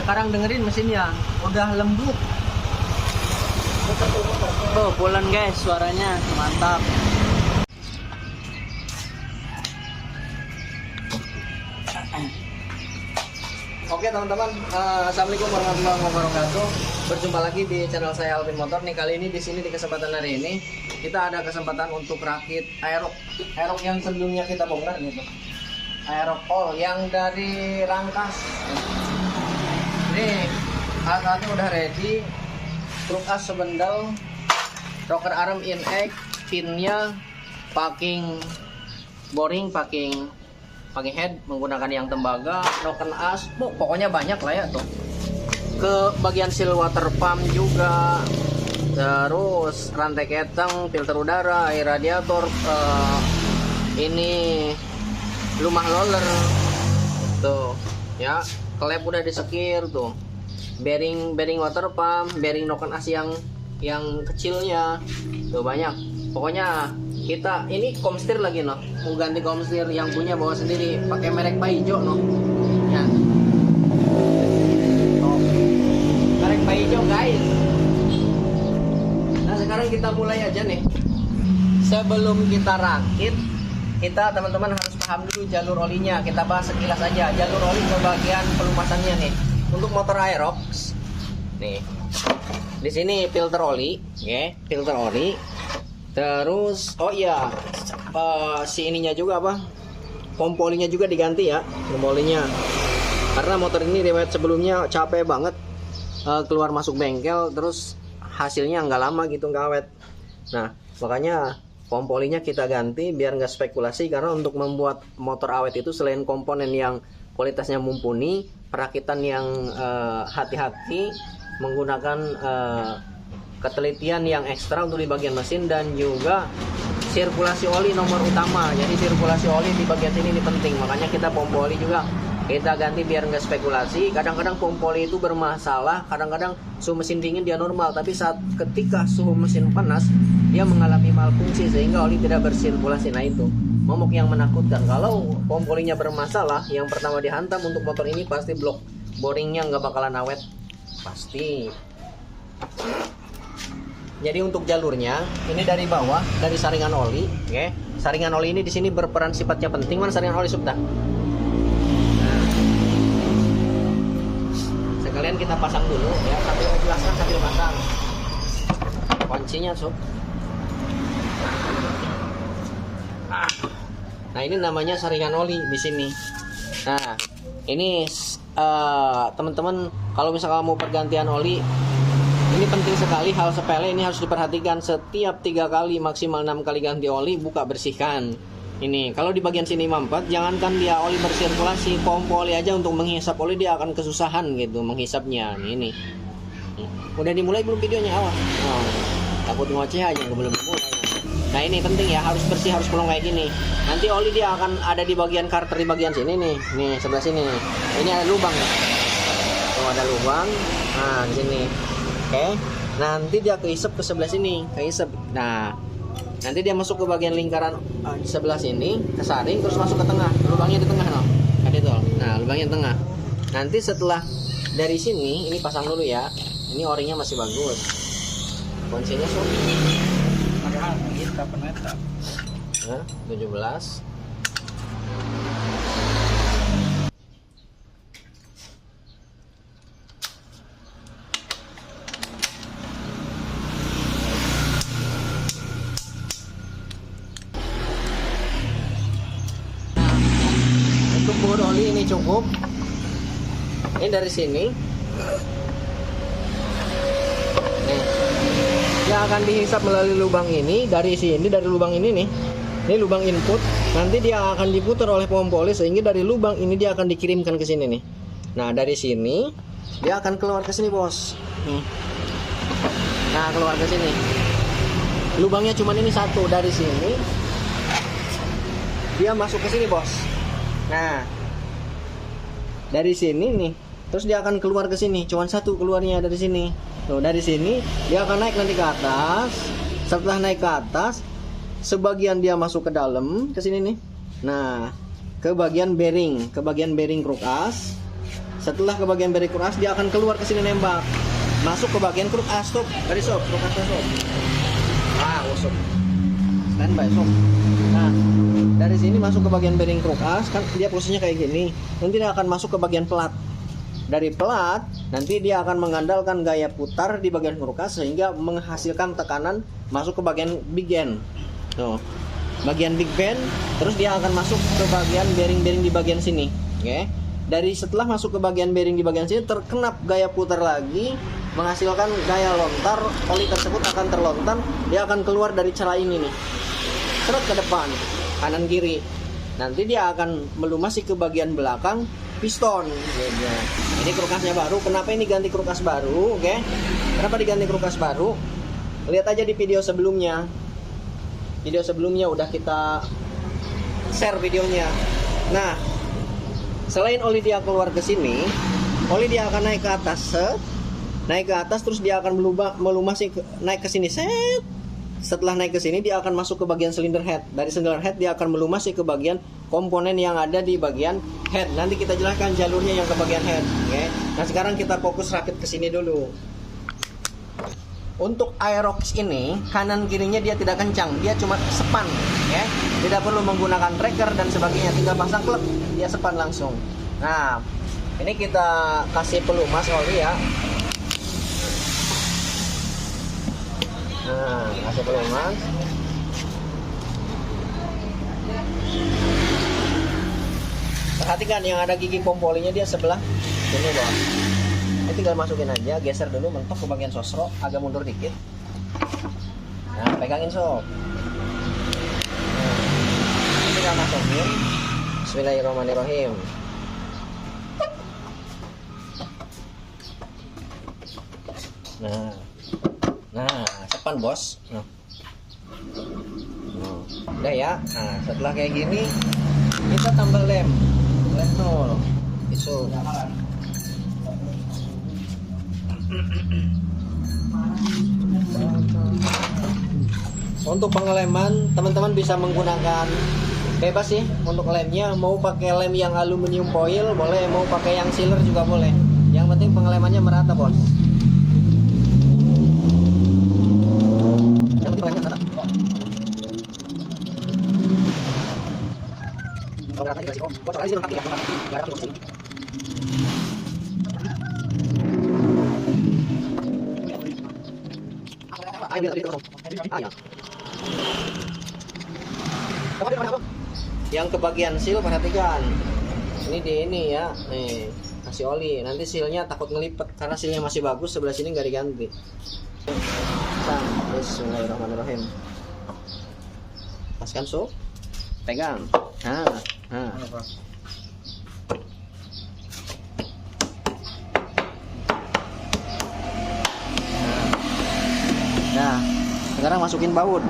sekarang dengerin mesinnya udah lembut. Tuh pulen guys, suaranya mantap. Oke teman-teman, assalamualaikum warahmatullahi wabarakatuh. Berjumpa lagi di channel saya Alvin Motor. Nih kali ini di sini di kesempatan hari ini kita ada kesempatan untuk rakit aerok yang sebelumnya kita bongkar gitu. Aerok all yang dari Rangkas. Ini alatnya udah ready. Truk as sebendel, rocker arm in egg, pinnya, packing boring, packing head menggunakan yang tembaga, noken as, pokoknya banyak lah ya tuh. Ke bagian seal water pump juga, terus rantai keteng, filter udara, air radiator, ini lumah roller, tuh ya, klep udah disekir tuh. Bearing water pump, bearing noken as yang kecilnya tuh banyak. Pokoknya kita ini komstir lagi mau ganti komstir yang punya bawa sendiri pakai merek Paijo ya. Merek Paijo guys. Nah sekarang kita mulai aja nih. Sebelum kita rakit, kita teman-teman harus paham dulu jalur olinya. Kita bahas sekilas aja jalur oli ke bagian pelumasannya nih. Untuk motor Aerox nih, di sini filter oli, ya, filter oli. Terus, oh iya, si ininya juga pompa olinya juga diganti ya, pompa olinya. Karena motor ini riwayat sebelumnya capek banget, keluar masuk bengkel, terus hasilnya nggak lama gitu, nggak awet. Nah, makanya pompa olinya kita ganti biar nggak spekulasi. Karena untuk membuat motor awet itu selain komponen yang kualitasnya mumpuni, perakitan yang hati-hati, menggunakan ketelitian yang ekstra untuk di bagian mesin, dan juga sirkulasi oli nomor utama. Jadi sirkulasi oli di bagian sini ini penting, makanya kita pompa oli juga kita ganti biar nggak spekulasi. Kadang-kadang pompa oli itu bermasalah, kadang-kadang suhu mesin dingin dia normal, tapi ketika suhu mesin panas dia mengalami malfungsi sehingga oli tidak bersirkulasi. Nah itu momok yang menakutkan. Kalau pompa olinya bermasalah, yang pertama dihantam untuk motor ini pasti blok, boringnya nggak bakalan awet pasti. Jadi untuk jalurnya ini dari bawah, dari saringan oli, oke. Saringan oli ini di sini berperan sifatnya penting. Mana saringan oli subta? Nah, sekalian kita pasang dulu ya, sambil jelaskan sambil pasang. Kuncinya sob. Nah ini namanya saringan oli di sini. Nah ini teman-teman kalau misalkan mau pergantian oli, ini penting sekali, hal sepele ini harus diperhatikan. Setiap 3 kali maksimal 6 kali ganti oli, buka bersihkan. Ini kalau di bagian sini mampet, jangankan dia oli bersirkulasi, pompa oli aja untuk menghisap oli dia akan kesusahan gitu menghisapnya. Ini udah dimulai belum videonya awal? Oh, takut ngoceh aja belum dimulai. Nah ini penting ya, harus bersih, harus pelong kayak gini. Nanti oli dia akan ada di bagian karter di bagian sini nih sebelah sini. Ini ada lubang nih. Tuh ada lubang. Nah di sini. Oke, nanti dia keisep ke sebelah sini, keisep. Nah, nanti dia masuk ke bagian lingkaran di sebelah sini, kesaring, terus masuk ke tengah. Lubangnya di tengah, ada itu. Nah, lubangnya di tengah. Nanti setelah dari sini, ini pasang dulu ya. Ini orinya masih bagus. Kuncinya so. Padahal kita peneta. Nah, 17. Bor oli ini cukup. Ini dari sini. Nih. Dia akan dihisap melalui lubang ini, dari sini, dari lubang ini nih. Ini lubang input. Nanti dia akan diputar oleh pompa oli sehingga dari lubang ini dia akan dikirimkan ke sini nih. Nah, dari sini dia akan keluar ke sini, Bos. Nih. Nah, keluar ke sini. Lubangnya cuma ini satu, dari sini. Dia masuk ke sini, Bos. Nah, dari sini nih, terus dia akan keluar ke sini. Cuman satu keluarnya dari sini. Tuh, dari sini dia akan naik nanti ke atas. Setelah naik ke atas, sebagian dia masuk ke dalam ke sini nih. Nah, ke bagian bearing kruk as. Setelah ke bagian bearing kruk as, dia akan keluar ke sini nembak. Masuk ke bagian kruk as, stop. Dari sob, kruk as sob. Sob. Standby sob. Nah, dari sini masuk ke bagian bearing kruk as, kan dia posisinya kayak gini. Nanti dia akan masuk ke bagian pelat. Dari pelat, nanti dia akan mengandalkan gaya putar di bagian kruk as sehingga menghasilkan tekanan masuk ke bagian big bend. Tuh. Bagian big bend, terus dia akan masuk ke bagian bearing-bearing di bagian sini. Oke. Dari setelah masuk ke bagian bearing di bagian sini, terkena gaya putar lagi, menghasilkan gaya lontar. Oli tersebut akan terlontar, dia akan keluar dari celah ini nih. Seret ke depan, kanan kiri. Nanti dia akan melumasi ke bagian belakang piston. Ini kruk asnya baru. Kenapa ini ganti kruk as baru? Oke. Kenapa diganti kruk as baru? Lihat aja di video sebelumnya. Video sebelumnya udah kita share videonya. Nah, selain oli dia keluar ke sini, oli dia akan naik ke atas, naik ke atas, terus dia akan melumasi naik ke sini, set. Setelah naik ke sini, dia akan masuk ke bagian silinder head. Dari silinder head dia akan melumasi ke bagian komponen yang ada di bagian head. Nanti kita jelaskan jalurnya yang ke bagian head. Okay? Nah, sekarang kita fokus rakit ke sini dulu. Untuk Aerox ini, kanan kirinya dia tidak kencang, dia cuma sepan, ya. Tidak perlu menggunakan tracker dan sebagainya, tinggal pasang klep, dia sepan langsung. Nah, ini kita kasih pelumas oli ya. Nah, kasih pelumas. Perhatikan yang ada gigi pompolinya dia sebelah sini, bawah. Ini tinggal masukin aja, geser dulu mentok ke bagian sosro, agak mundur dikit. Nah, pegangin sob. Nah, ini tinggal masukin. Bismillahirrahmanirrahim. Nah, sepan bos. Nah. Udah ya. Nah, setelah kayak gini, kita tambah lem nol. Isu. Untuk pengeleman teman-teman bisa menggunakan bebas sih untuk lemnya, mau pakai lem yang aluminium foil boleh, mau pakai yang silver juga boleh, yang penting pengelemannya merata bos. Yang ke bagian seal perhatikan. Ini di ini ya. Nih, kasih oli. Nanti sealnya takut ngelipet karena sealnya masih bagus, sebelah sini nggak diganti. Bismillahirrahmanirrahim. Paskan sob. Pegang. Nah. Nah, sekarang masukin baut.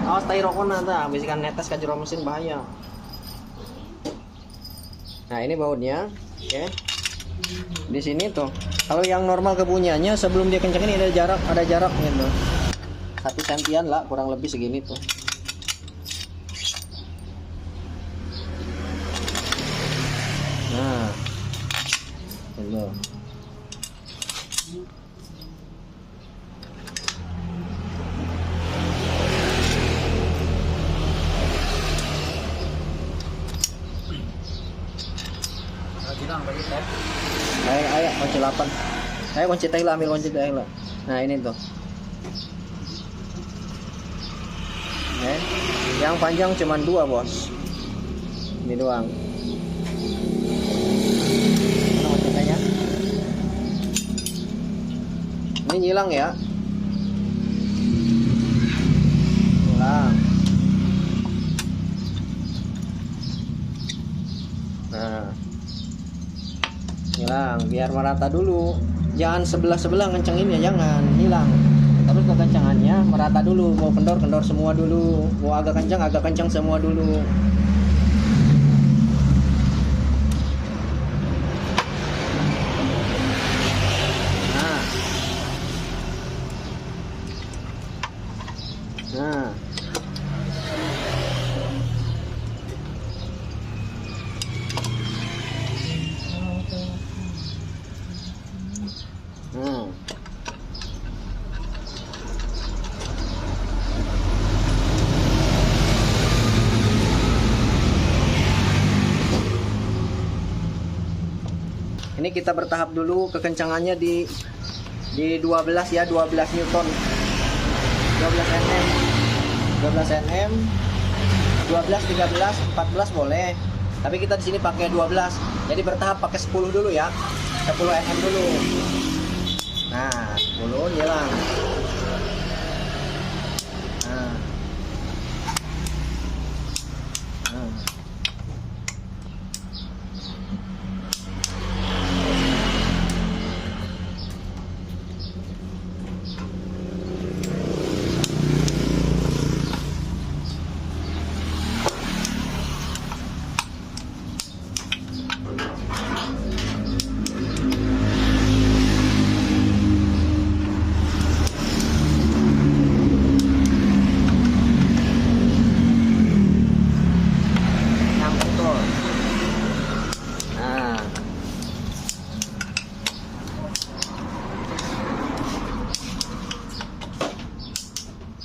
Awas tai rokok nanti, bisikan netes ke jero mesin bahaya. Nah, ini bautnya, oke. Di sini tuh. Kalau yang normal kepunyanya sebelum dia kencang ini ada jarak gitu. 1 sentian lah, kurang lebih segini tuh. Nah, itu. Ayo kunci 8. Ayo kunci Thailand, ambil kunci Thailand. Nah, ini tuh. Oke. Yang panjang cuma 2, bos. Ini doang. Mana kunci Thailand? Ini nyilang ya. Nyilang. Nah, hilang biar merata dulu, jangan sebelah ngencengin ya, jangan hilang, terus kekencangannya merata dulu, mau kendor semua dulu, mau agak kencang semua dulu. Nah, kita bertahap dulu, kekencangannya di 12 ya, 12 Newton. 12 Nm. 12 Nm. 12, 13, 14 boleh. Tapi kita di sini pakai 12. Jadi bertahap pakai 10 dulu ya. 10 Nm dulu. Nah, 10 hilang. Nah. Nah.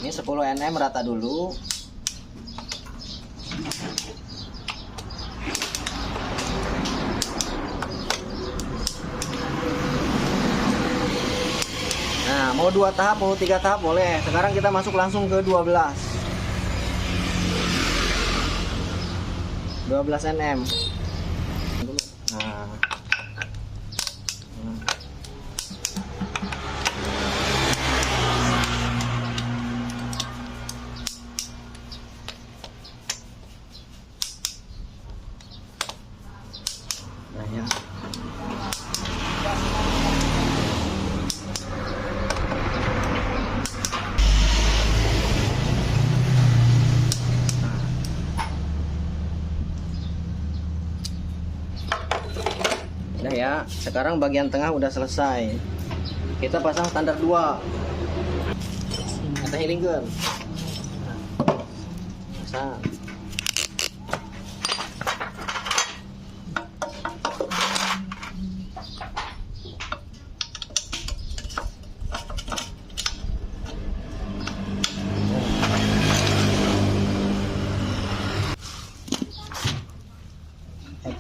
Ini 10 Nm rata dulu. Nah, mau 2 tahap, mau 3 tahap boleh. Sekarang kita masuk langsung ke 12. 12 Nm. Nah. Nah, ya. Nah ya, sekarang bagian tengah udah selesai. Kita pasang standar 2. Kita hilingkan. Pasang.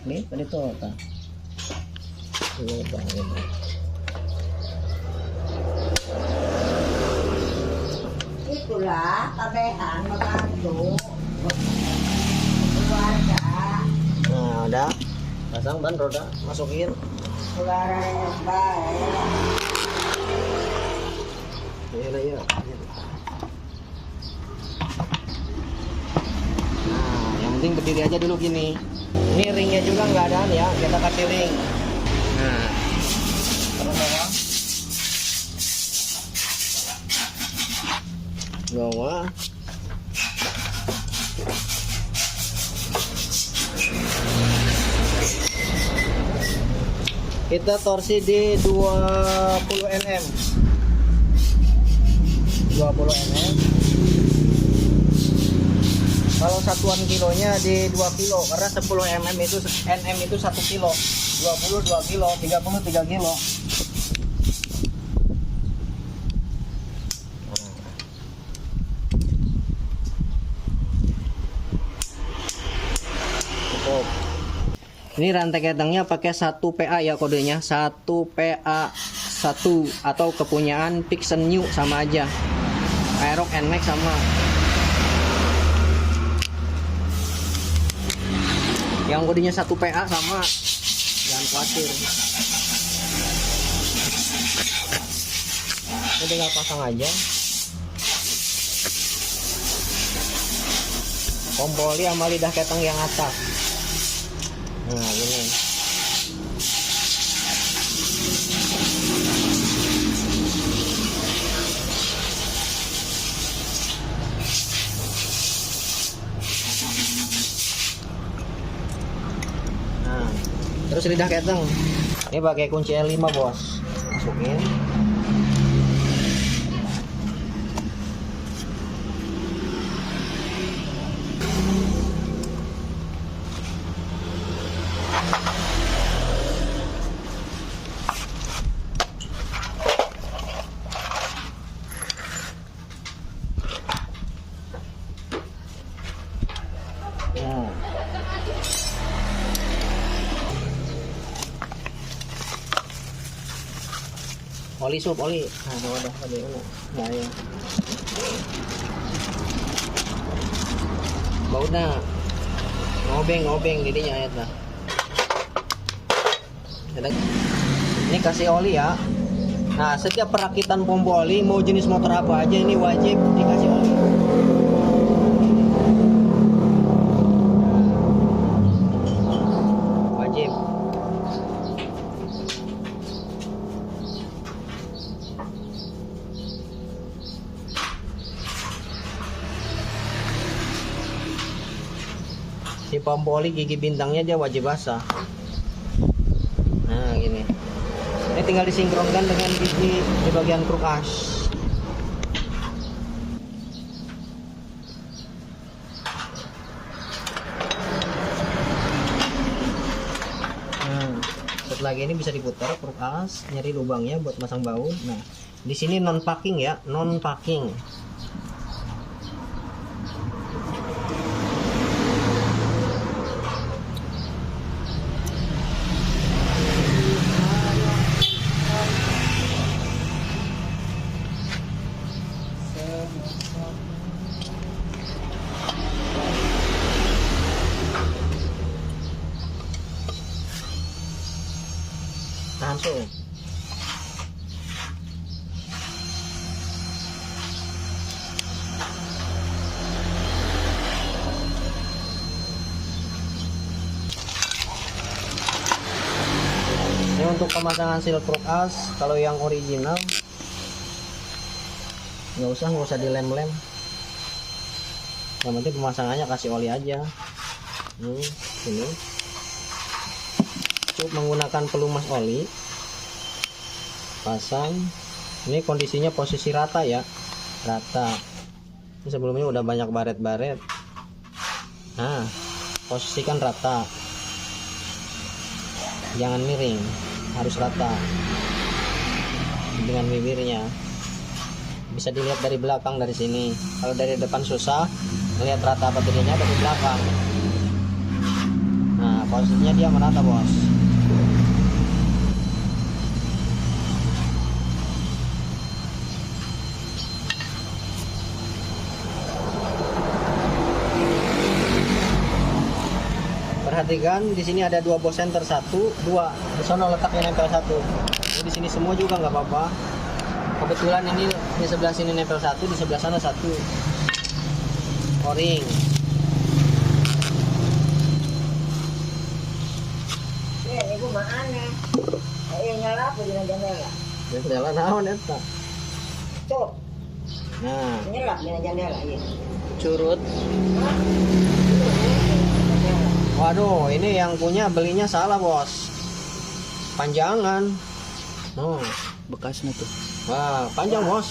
Ini tadi tuh apa? Itulah tabehan membantu keluarga. Nah, udah. Pasang ban roda, masukin. Keluarga yang baik. Ya. Nah, yang penting berdiri aja dulu gini. Ini ringnya juga nggak ada ya, kita kasih ring. Nah, terus bawah. Bawah. Kita torsi di 20 Nm. 20 Nm. Kalau satuan kilonya di 2 kilo, karena 10 Nm itu 1 kilo, 20 2 kilo, 30 3 kilo. Cukup. Ini rantai ketengnya pakai 1 PA ya kodenya, 1 PA 1 atau kepunyaan Pixen New sama aja. Aerox NMAX sama. Yang kodenya 1 PA sama, jangan khawatir. Ini tinggal pasang aja. Kompoli sama lidah keteng yang atas. Nah, gini. Terus lidah keteng ini pakai kunci L5 bos, masukin. Oli sup, oli. Nah, udah tadi una. Nah, ya. Bau na. Ngobeng jadinya ayat lah. Ini kasih oli ya. Nah, setiap perakitan pompa oli mau jenis motor apa aja ini wajib dikasih oli. Wajib. Si pompa oli gigi bintangnya aja wajib basah. Nah, gini. Ini tinggal disinkronkan dengan gigi di bagian kruk as. Nah, setelah ini bisa diputar kruk as, nyari lubangnya buat masang baut. Nah, di sini non packing ya, non packing. Tahan so. Ini untuk pemasangan seal kruk as, kalau yang original nggak usah dilem-lem. Yang penting pemasangannya kasih oli aja. Ini cukup menggunakan pelumas oli, pasang. Ini kondisinya posisi rata ya, rata. Ini sebelumnya udah banyak baret-baret. Nah, posisikan rata, jangan miring, harus rata dengan bibirnya. Bisa dilihat dari belakang, dari sini. Kalau dari depan susah melihat rata baterainya, dari belakang. Nah, posisinya dia merata, bos. Perhatikan di sini ada 2 bos center, 1, 2. Di sana letaknya nempel 1. Di sini semua juga nggak apa-apa. Kebetulan ini di sebelah sini nempel 1, di sebelah sana 1. O-ring. ini gue mah aneh. Nyala apa dengan jendela? Jendela naon eta? Tuh, Nah, nyelap dengan jendela ya. curut. Waduh, ini yang punya belinya salah, bos. Panjangan. Oh, Bekasnya tuh. wah, panjang, bos.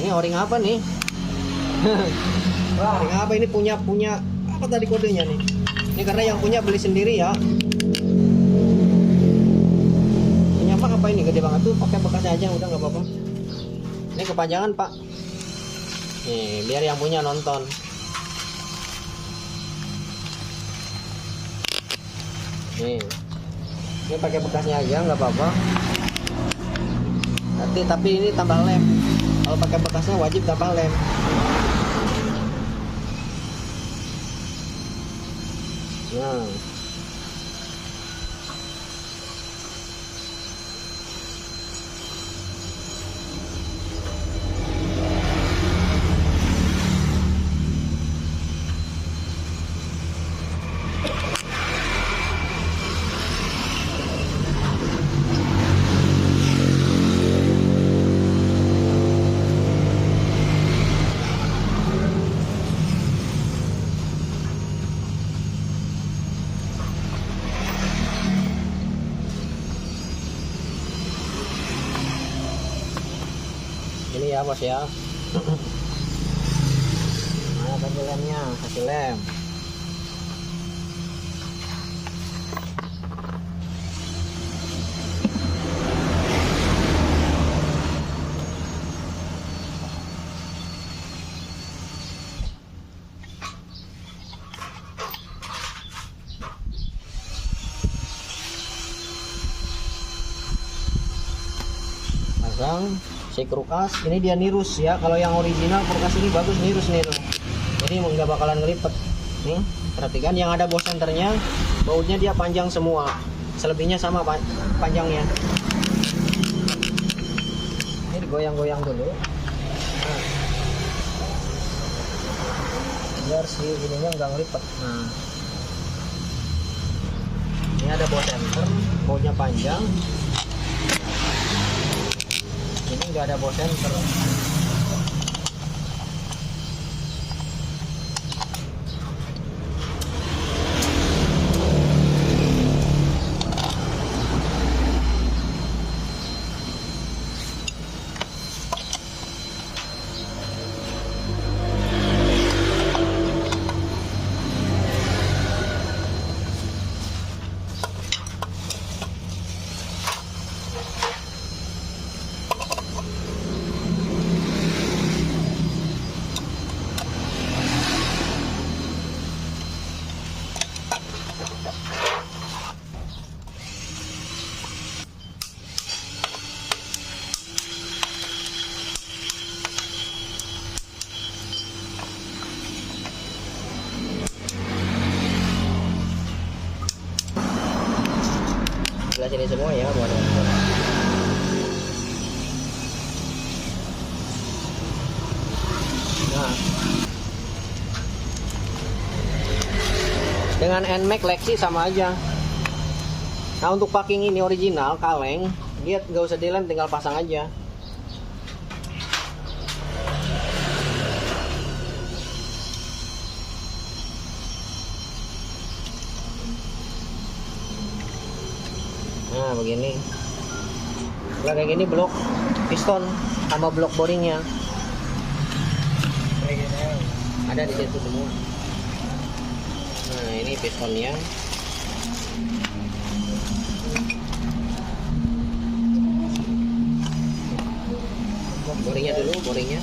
Ini o-ring apa nih? O-ring apa ini, punya apa tadi kodenya nih? Ini karena yang punya beli sendiri ya. Punya Pak apa ini gede banget tuh, pakai bekasnya aja udah nggak apa-apa. Ini kepanjangan, Pak. Nih, biar yang punya nonton. Nih, ini pakai bekasnya aja nggak apa-apa. Tapi ini tambah lem. Kalau pakai bekasnya wajib tambah lem. Nah, ini ya, bos ya. Nah, kasih lemnya, kasih lem. pasang. Si Krukas ini dia nirus ya. Kalau yang original Krukas ini bagus nirus nih tuh. Jadi nggak bakalan ngelipet. Nih, perhatikan yang ada boss centernya, bautnya dia panjang semua. Selebihnya sama panjangnya. Ini digoyang-goyang dulu. Nah, biar si ininya nggak ngelipet. Nah, ini ada boss center, bautnya panjang. Ini nggak ada boss center. Sebelah sini semua ya buat nah, dengan NMAX Lexi sama aja. Nah, untuk packing ini original kaleng, dia nggak usah dilem, tinggal pasang aja. Nah, begini. Nah, kayak gini blok piston sama blok boringnya. Ada di situ semua. Nah, ini pistonnya. Boringnya dulu, boringnya.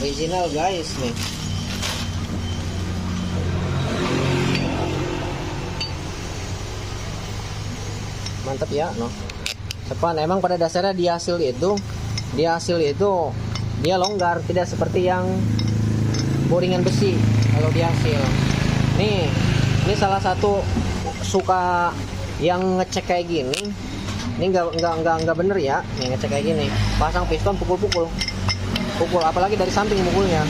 Original guys nih. Mantap ya, no. Sepan emang pada dasarnya di hasil itu dia longgar, tidak seperti yang boringan besi. Kalau di hasil ini salah satu suka yang ngecek kayak gini. Ini nggak bener ya, nih ngecek kayak gini. Pasang piston pukul, apalagi dari samping mukulnya.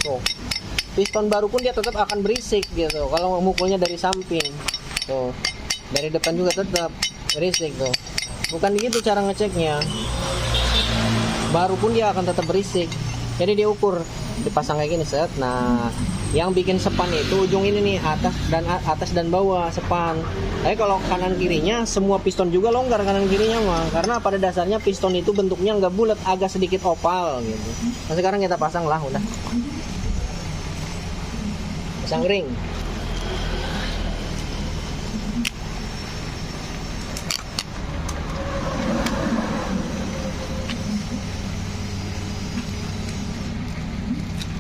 Tuh, piston baru pun dia tetap akan berisik gitu kalau mukulnya dari samping. Tuh, dari depan juga tetap berisik tuh. Bukan gitu cara ngeceknya. Baru pun dia akan tetap berisik. Jadi dia ukur, dipasang kayak gini set. Nah, yang bikin sepan itu ujung ini nih, atas dan bawah sepan. Tapi kalau kanan kirinya semua piston juga longgar kanan kirinya mah, karena pada dasarnya piston itu bentuknya nggak bulat, agak sedikit oval gitu. Nah, sekarang kita pasang lah, udah. Pasang ring.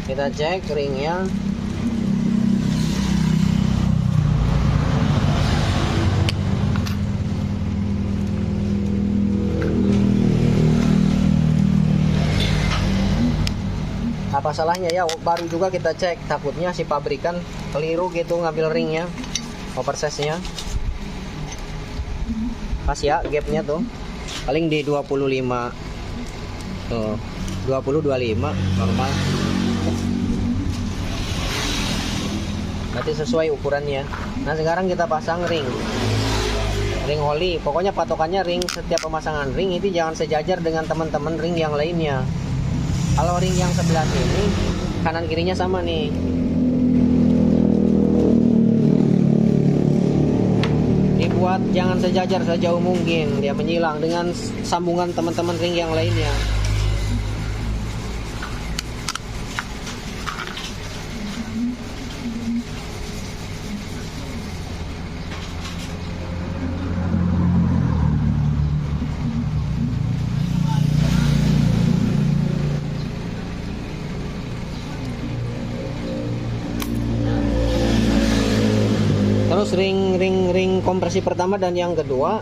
Kita cek ringnya. Apa salahnya ya, baru juga kita cek, takutnya si pabrikan keliru gitu ngambil ringnya, oversize nya. Pas ya gapnya tuh paling di 25 tuh, 20-25 normal. Berarti sesuai ukurannya. Nah, sekarang kita pasang ring oli. Pokoknya patokannya ring, setiap pemasangan ring itu jangan sejajar dengan teman-teman ring yang lainnya. Kalau ring yang sebelah sini kanan kirinya sama nih, dibuat jangan sejajar sejauh mungkin, dia menyilang dengan sambungan teman-teman ring yang lainnya. Terus ring kompresi pertama dan yang kedua.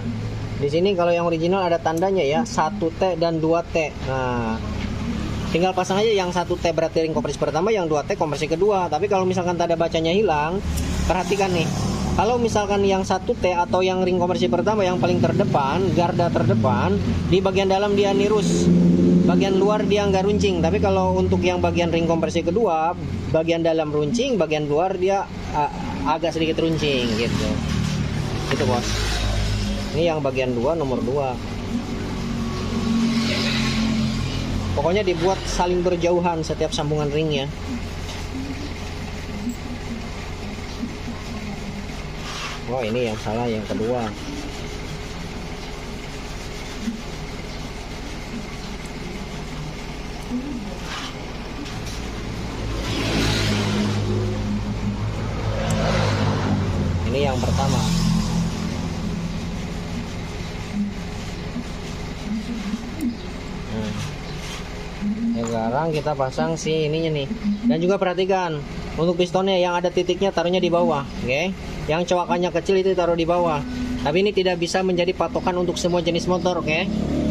Di sini kalau yang original ada tandanya ya, 1T dan 2T. Nah, tinggal pasang aja yang 1T berarti ring kompresi pertama, yang 2T kompresi kedua. Tapi kalau misalkan tanda bacanya hilang, perhatikan nih. Kalau misalkan yang 1T atau yang ring kompresi pertama yang paling terdepan, garda terdepan, di bagian dalam dia nirus. Bagian luar dia nggak runcing. Tapi kalau untuk yang bagian ring kompresi kedua, bagian dalam runcing, bagian luar dia agak sedikit runcing gitu. Gitu, Bos. Ini yang bagian 2 nomor 2. Pokoknya dibuat saling berjauhan setiap sambungan ringnya. Oh, ini yang salah, yang kedua. Ini yang pertama. Sekarang kita pasang si ininya nih. Dan juga perhatikan untuk pistonnya yang ada titiknya taruhnya di bawah, oke? Yang coakannya kecil itu taruh di bawah. Tapi ini tidak bisa menjadi patokan untuk semua jenis motor, oke?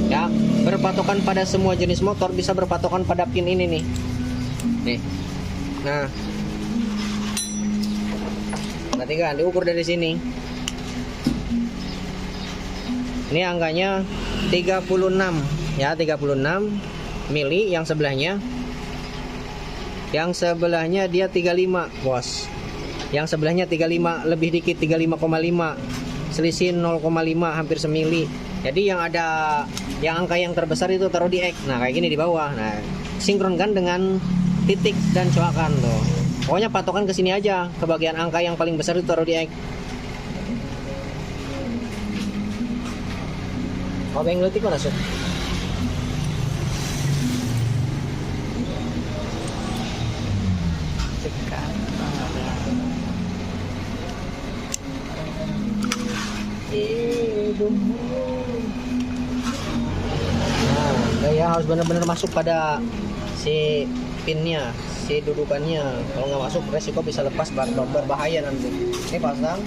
Ya, berpatokan pada semua jenis motor bisa berpatokan pada pin ini nih. Nih. Nah. Perhatikan, diukur dari sini. Ini angkanya 36 ya, 36 mili yang sebelahnya. Yang sebelahnya dia 35, Bos. Yang sebelahnya 35 lebih dikit, 35,5. Selisih 0,5 hampir semili. Jadi yang ada yang angka yang terbesar itu taruh di X. Nah, kayak gini di bawah. Nah, sinkronkan dengan titik dan coakan tuh. Pokoknya patokan ke sini aja, ke bagian angka yang paling besar itu taruh di X. Oh, bengletik mana, Sob? Nah, ya harus benar-benar masuk pada si pinnya, si dudukannya. Kalau nggak masuk, resiko bisa lepas, berbahaya nanti. Ini pasang.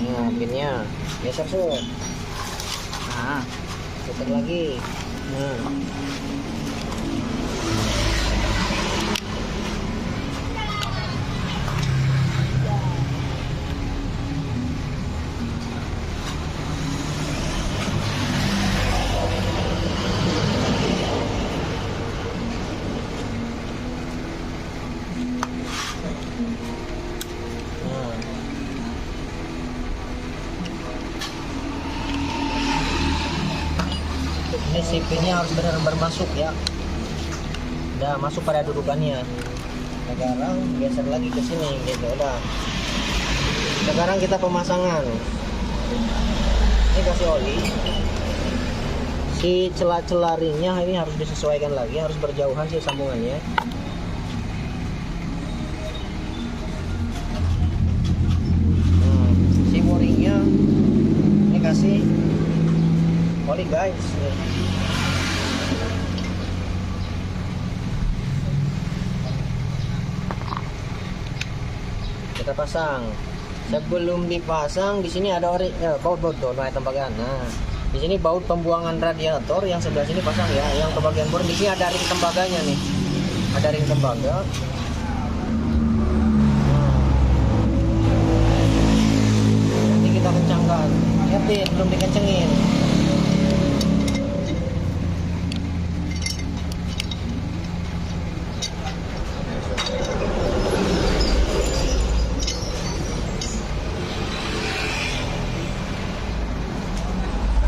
Nah, pinnya geser, Sob. Nah, putar lagi. Nah, ini si pinnya harus benar-benar masuk ya. Udah masuk pada dudukannya. Sekarang geser lagi ke sini gitu. Udah. Sekarang kita pemasangan. Ini kasih oli. Si celah-celah ringnya ini harus disesuaikan lagi, harus berjauhan sih sambungannya. Si boringnya ini kasih oli, guys. Kita pasang. Sebelum dipasang di sini ada baut tuh, tembakan. Nah, di sini baut pembuangan radiator, yang sebelah sini pasang ya, yang ke bagian bor. Di sini ada ring tembaganya nih. Ada ring tembaga. Nanti kita kencangkan. Lihat, belum dikencengin.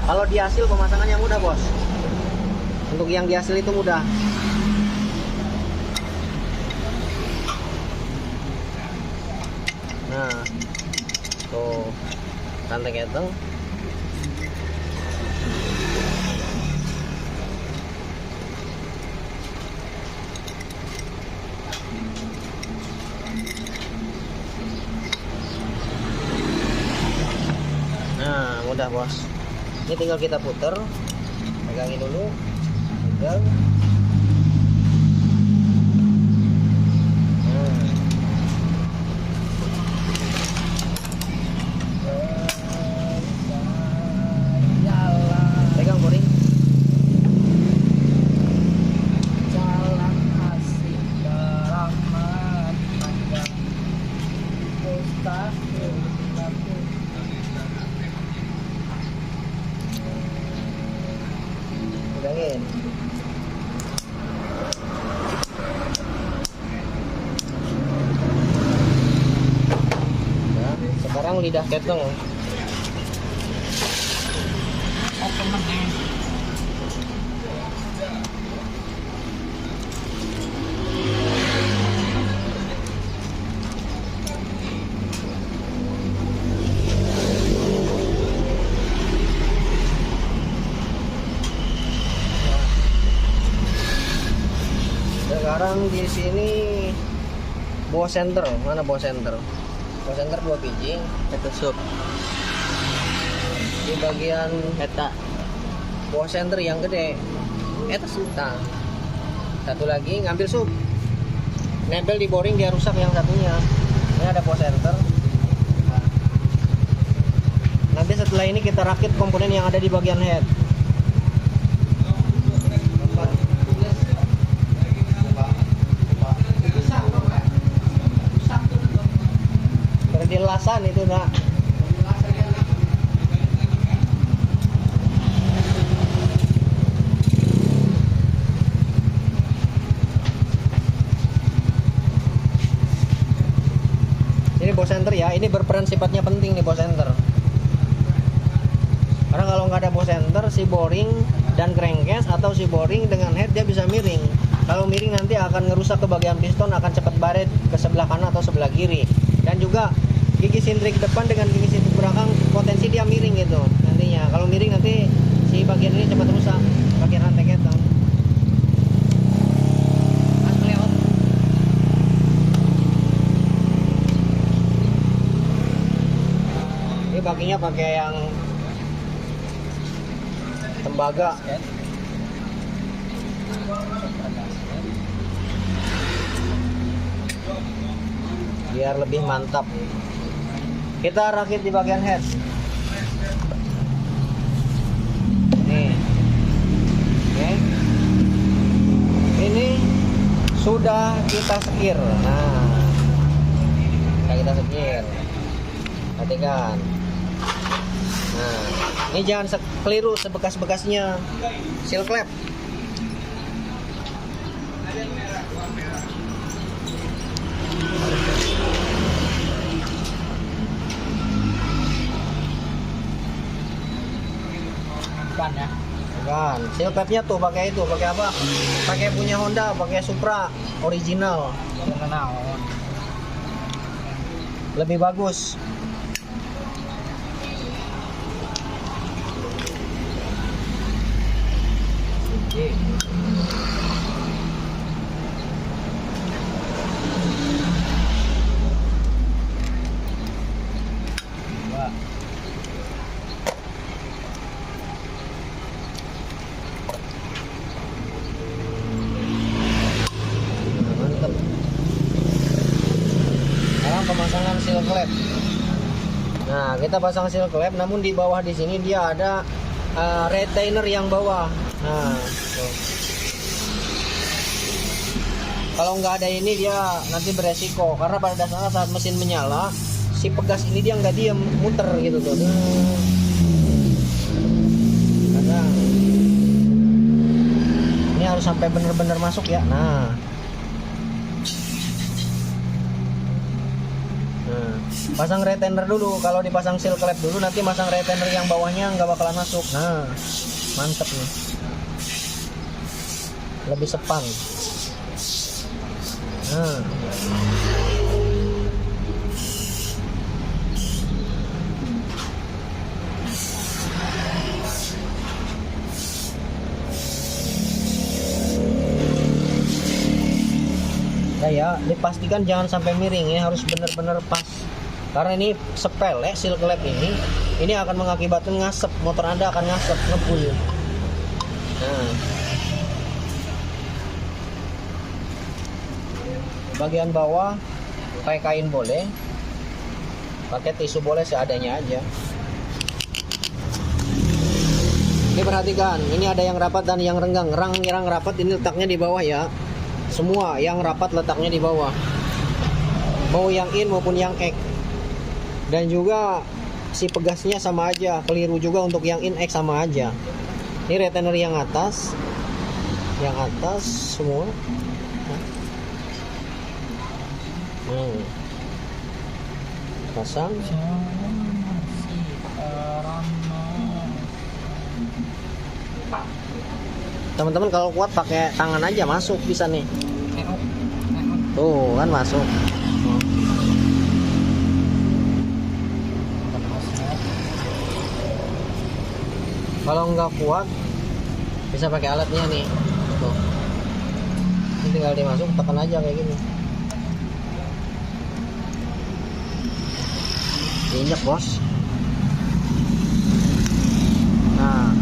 Kalau di hasil pemasangannya mudah, Bos. Untuk yang di hasil itu mudah. Nah, tuh rantai keteng. Nah, mudah, Bos. Ini tinggal kita puter, pegangin dulu, pegang. Pegang boring. Jalan asik rahmat panjang mustaqim Pegangin. Nah, sekarang lidah ketong. Sekarang di sini bawa center, mana bawa center? Bawa center 2 biji, itu sub. Di bagian eta bawa center yang gede, eta suta. Satu lagi ngambil sub, nempel di boring dia rusak yang satunya. Ini ada bawa center. Nanti setelah ini kita rakit komponen yang ada di bagian head. Perdilasan itu nak. Ini bow center ya, ini berperan sifatnya penting nih bow center. Karena kalau nggak ada bow center, si boring dan crankcase atau si boring dengan head dia bisa miring. Kalau miring nanti akan ngerusak ke bagian piston, akan cepat baret ke sebelah kanan atau sebelah kiri. Dan juga gigi sintrik depan dengan gigi sintrik belakang potensi dia miring gitu nantinya. Kalau miring nanti si bagian ini cepat rusak, bagian rantai ketong. Mas kelewat. Ini baginya pakai yang tembaga. Biar lebih mantap. Kita rakit di bagian head. Nih. Oke. Ini sudah kita sekir. Nah. Kita sekir. Perhatikan. Nah, ini jangan keliru sebekas-bekasnya seal clamp. Bukan ya. Bukan, seal clamp-nya tuh pakai itu, pakai apa? Pakai punya Honda, pakai Supra original. Lebih bagus. Oke. Mantap. Sekarang pemasangan seal clamp. Nah, kita pasang seal clamp, namun di bawah di sini dia ada retainer yang bawah. Nah, tuh. Kalau nggak ada ini dia nanti beresiko karena pada dasarnya saat mesin menyala si pegas ini dia nggak diem, muter gitu tuh. Karena ini harus sampai bener-bener masuk ya. Nah, pasang retainer dulu. Kalau dipasang seal clamp dulu, nanti pasang retainer yang bawahnya nggak bakalan masuk. Nah, mantep nih, lebih sepan. Nah, ya, dipastikan jangan sampai miring ya, harus benar-benar pas. Karena ini sepele silk lap ini akan mengakibatkan ngasep, motor Anda akan ngasep, ngebul. Nah, bagian bawah pakai kain boleh, pakai tisu boleh, seadanya aja. Ini perhatikan, ini ada yang rapat dan yang renggang. Yang rapat ini letaknya di bawah ya. Semua yang rapat letaknya di bawah. Mau yang in maupun yang X. Dan juga si pegasnya sama aja, keliru juga untuk yang in X sama aja. Ini retainer yang atas semua. Pasang. Teman-teman kalau kuat pakai tangan aja masuk bisa nih. Tuh kan masuk. Kalau nggak kuat bisa pakai alatnya nih. Tuh. Ini tinggal dimasuk, tekan aja kayak gini. Diinjak bos. Nah.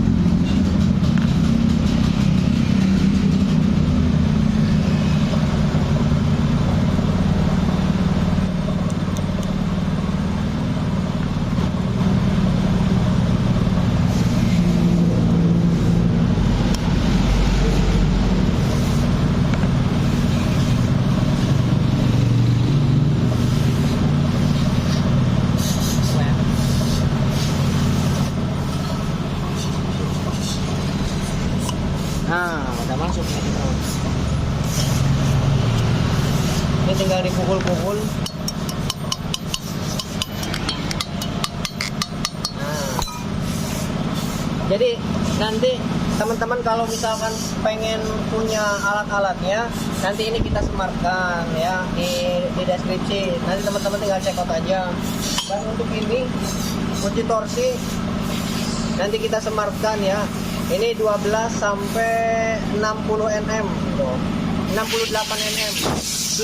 Nah, udah masuk nih. Ini tinggal dipukul-pukul. Nah, jadi nanti teman-teman kalau misalkan pengen punya alat-alatnya, nanti ini kita semarkan ya di deskripsi. Nanti teman-teman tinggal check out aja. Dan untuk ini kunci torsi nanti kita semarkan ya. Ini 12 sampai 60 nm, 68 nm,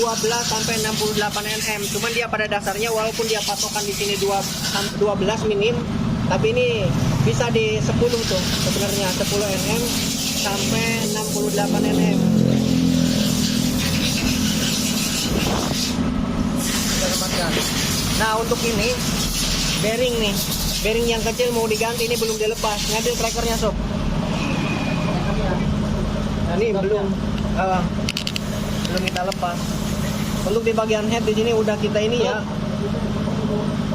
12 sampai 68 nm. Cuman dia pada dasarnya walaupun dia patokan di sini 12 minim, tapi ini bisa di 10 tuh sebenarnya 10 nm sampai 68 nm. Nah untuk ini bearing yang kecil mau diganti, ini belum dilepas. Ngambil trackernya sob. Nah, ini belum kita lepas. Untuk di bagian head di sini udah kita ini ya,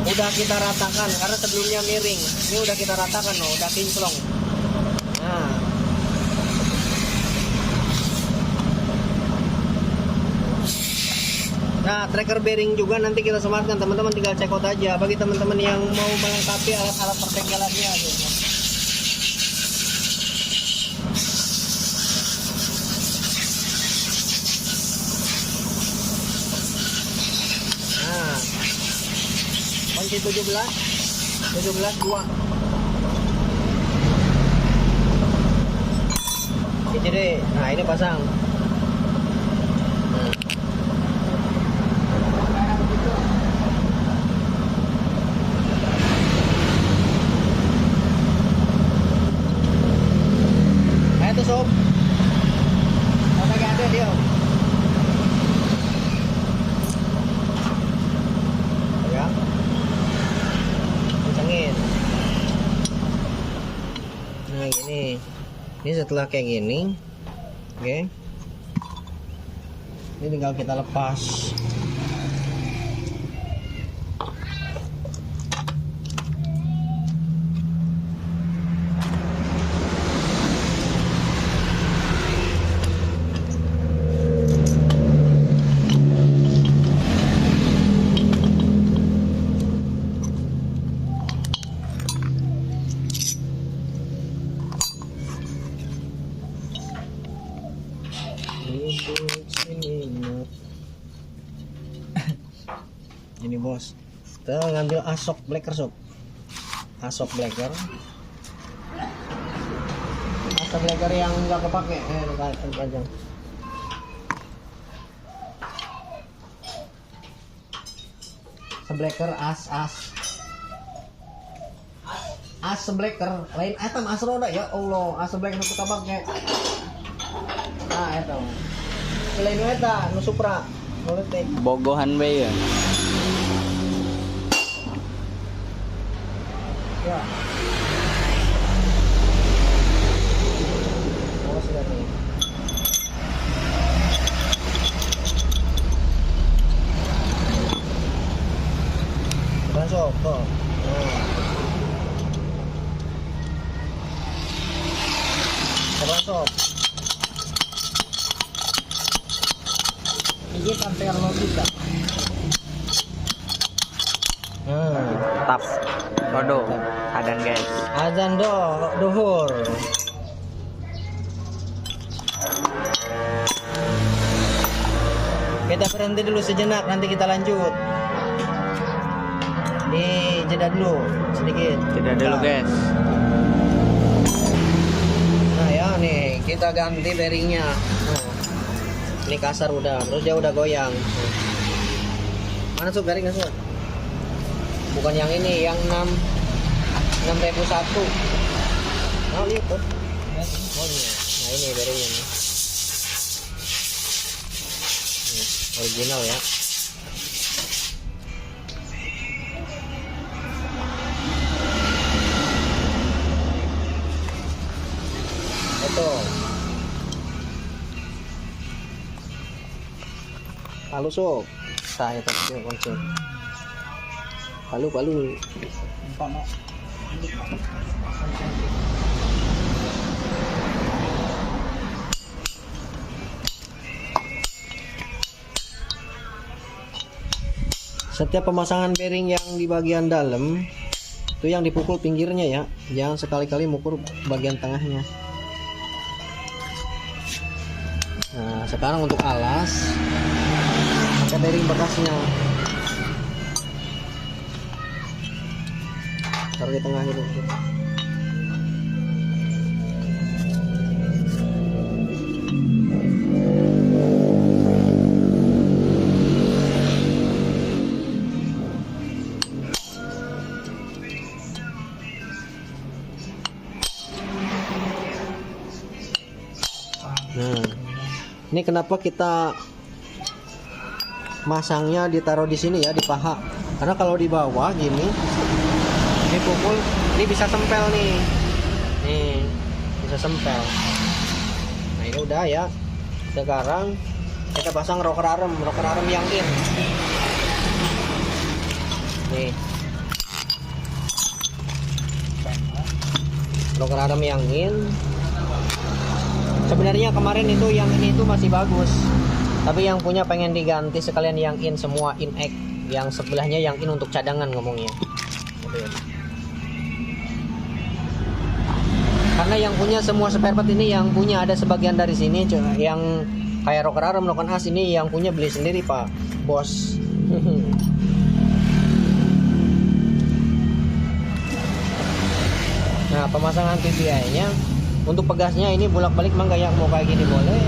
udah kita ratakan karena sebelumnya miring. Ini udah kita ratakan loh, udah kinclong. Nah, tracker bearing juga nanti kita sematkan, teman-teman tinggal check out aja. Bagi teman-teman yang mau melengkapi alat-alat perbengkelannya gitu. Kunci 17 2. Jadi, nah ini pasang. Nah itu sob. Ada dia. Nah gini, ini setelah kayak gini, oke, ini tinggal kita lepas. Ini bos, kita ngambil asok blacker sob, asok blacker yang nggak kepake, panjang. sebleker as sebleker lain eta as roda ya Allah as sebleker nu kabang kayak nah eta lain eta nu Supra nu leutik bogohan we ya. ya oh sudah nih masuk tuh masuk ini sampai logika Tap rodo adan guys. azan duhur kita berhenti dulu sejenak nanti kita lanjut di jeda dulu sedikit Jeda dulu guys. nah ya nih kita ganti bearingnya ini kasar udah terus dia udah goyang mana tuh bearingnya tuh bukan yang ini yang 6001 nah lihat tuh oh iya nah ini bearingnya nih original ya itu halus sob saya tapi konsep palu setiap pemasangan bearing yang di bagian dalam itu yang dipukul pinggirnya ya jangan sekali-kali mukul bagian tengahnya. Nah sekarang untuk alas pakai bearing bekasnya taruh di tengah gitu. Nah ini kenapa kita masangnya ditaruh di sini ya di paha karena kalau di bawah gini dipukul ini bisa tempel nih bisa tempel. Nah ini udah ya sekarang kita pasang rocker arm yang in nih rocker arm yang in. Sebenarnya kemarin itu yang ini itu masih bagus tapi yang punya pengen diganti sekalian yang in semua in X yang sebelahnya yang in untuk cadangan ngomongnya karena yang punya semua spare part ini yang punya ada sebagian dari sini yang kayak rocker arm rocker as ini yang punya beli sendiri pak bos. Nah pemasangan TPI nya untuk pegasnya ini bolak-balik mah kayak mau kayak gini boleh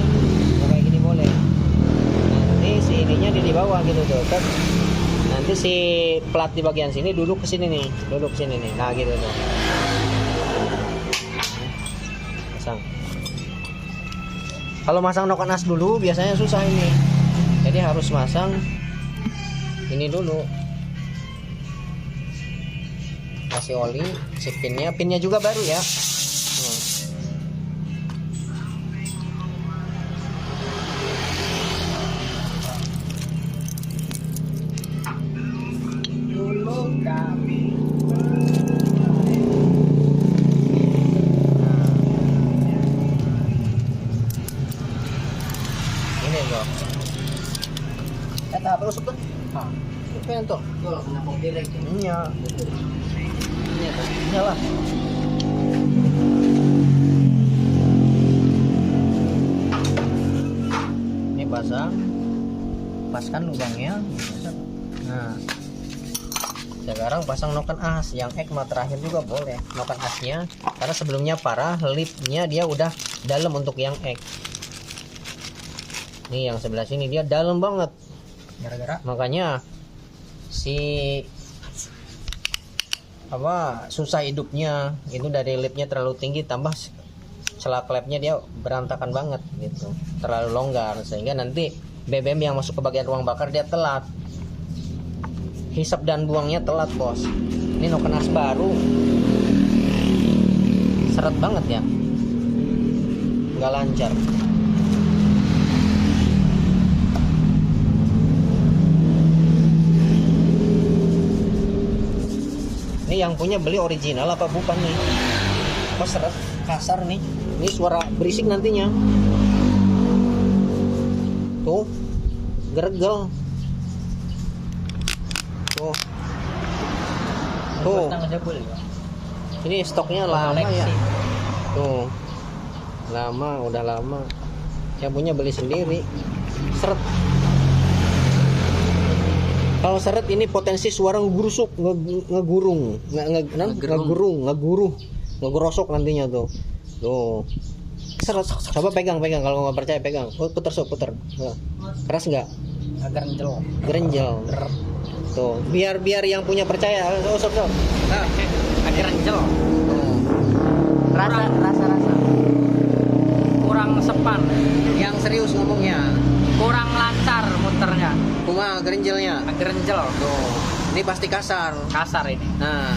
mau kayak gini boleh nanti si ininya di bawah gitu tuh kan nanti si plat di bagian sini duduk ke sini nih nah gitu tuh pasang kalau masang noken as dulu biasanya susah ini jadi harus masang ini dulu kasih oli si pinnya juga baru ya. Apa usut tuh? Ah, itu yang tuh. Kalau kena pop direct iya. Iya lah. Ini paskan lubangnya. Nah, sekarang pasang noken as yang ekma terakhir juga boleh noken asnya karena sebelumnya parah lipnya dia udah dalam untuk yang ek. Nih yang sebelah sini dia dalam banget. Gara-gara makanya si apa susah hidupnya itu dari lipnya terlalu tinggi, tambah celak klepnya dia berantakan banget gitu, terlalu longgar sehingga nanti BBM yang masuk ke bagian ruang bakar dia telat, hisap dan buangnya telat bos. Ini noken as baru seret banget ya, nggak lancar. Ini yang punya beli original apa bukan nih? Kok seret kasar nih? Ini suara berisik nantinya. Tuh, geregel. Tuh. Tuh. Ini stoknya lama ya. Tuh. Lama, udah lama. Yang punya beli sendiri. Seret. Kalau seret ini potensi suara ngegurusuk, ngegurung, ngegurosok nantinya tuh. Tuh. Seret. Coba pegang kalau nggak percaya pegang. Puter. Nah. Keras nggak? Agak Gerenjel. Tuh. Biar yang punya percaya. Sok. Nah, agak renjel. Rasa. Kurang sepan. Yang serius ngomongnya. Kurang lancar muternya. Kuma gerenjelnya. Agak renjel. Tuh. Ini pasti kasar. Kasar ini. Nah.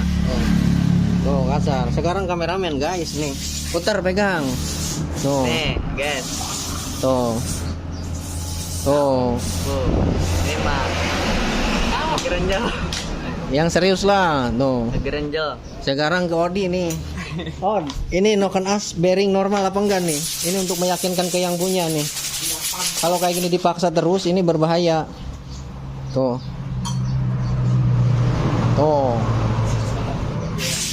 Tuh kasar. Sekarang kameramen guys nih. Putar pegang. Tuh. Nih, guys. Tuh. Ini mah. Agak renjel. Yang serius lah. Tuh. Agak renjel. Sekarang ke Odi nih. Oh, ini noken as bearing normal apa enggak nih? Ini untuk meyakinkan ke yang punya nih. Kalau kayak gini dipaksa terus ini berbahaya. Tuh.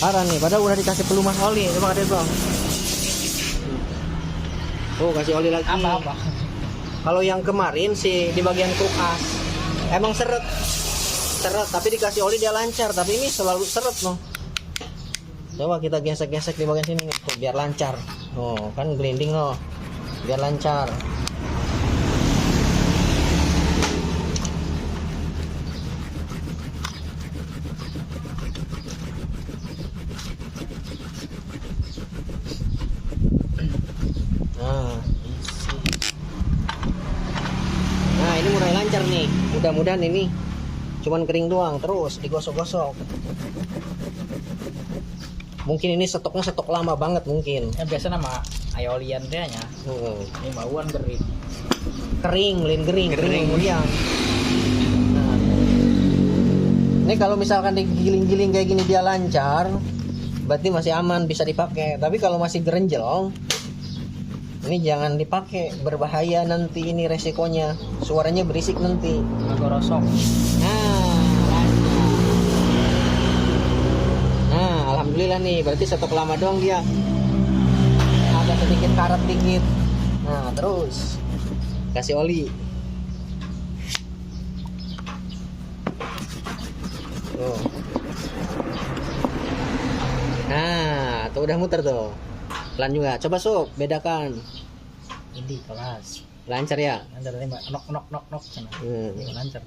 Parah nih, padahal udah dikasih pelumas oli. Coba ada bang. Tuh kasih oli lagi. Apa? Kalau yang kemarin sih di bagian kruk as emang seret, tapi dikasih oli dia lancar. Tapi ini selalu seret loh. Coba kita gesek-gesek di bagian sini nih, tuh, biar lancar. Oh, kan glinding loh, biar lancar. Nah, ini mulai lancar nih. Mudah-mudahan ini cuman kering doang, terus digosok-gosok. Mungkin ini stok lama banget mungkin. Biasa nama ayolian dia nya. Ini bauan kering. Kering kemudian. Nah. Ini kalau misalkan digiling-giling kayak gini dia lancar, berarti masih aman bisa dipakai. Tapi kalau masih gerenjel, ini jangan dipakai, berbahaya nanti ini resikonya. Suaranya berisik nanti. Ngegorosok. Nah, alhamdulillah nih, berarti stok lama doang dia. Ada sedikit karat dikit. Nah, terus kasih oli. Tuh. Nah, tuh udah muter tuh. Pelan juga. Coba sob, bedakan. Ini kelas. Lancar ya? Lancar ini nok sana. Ini lancar.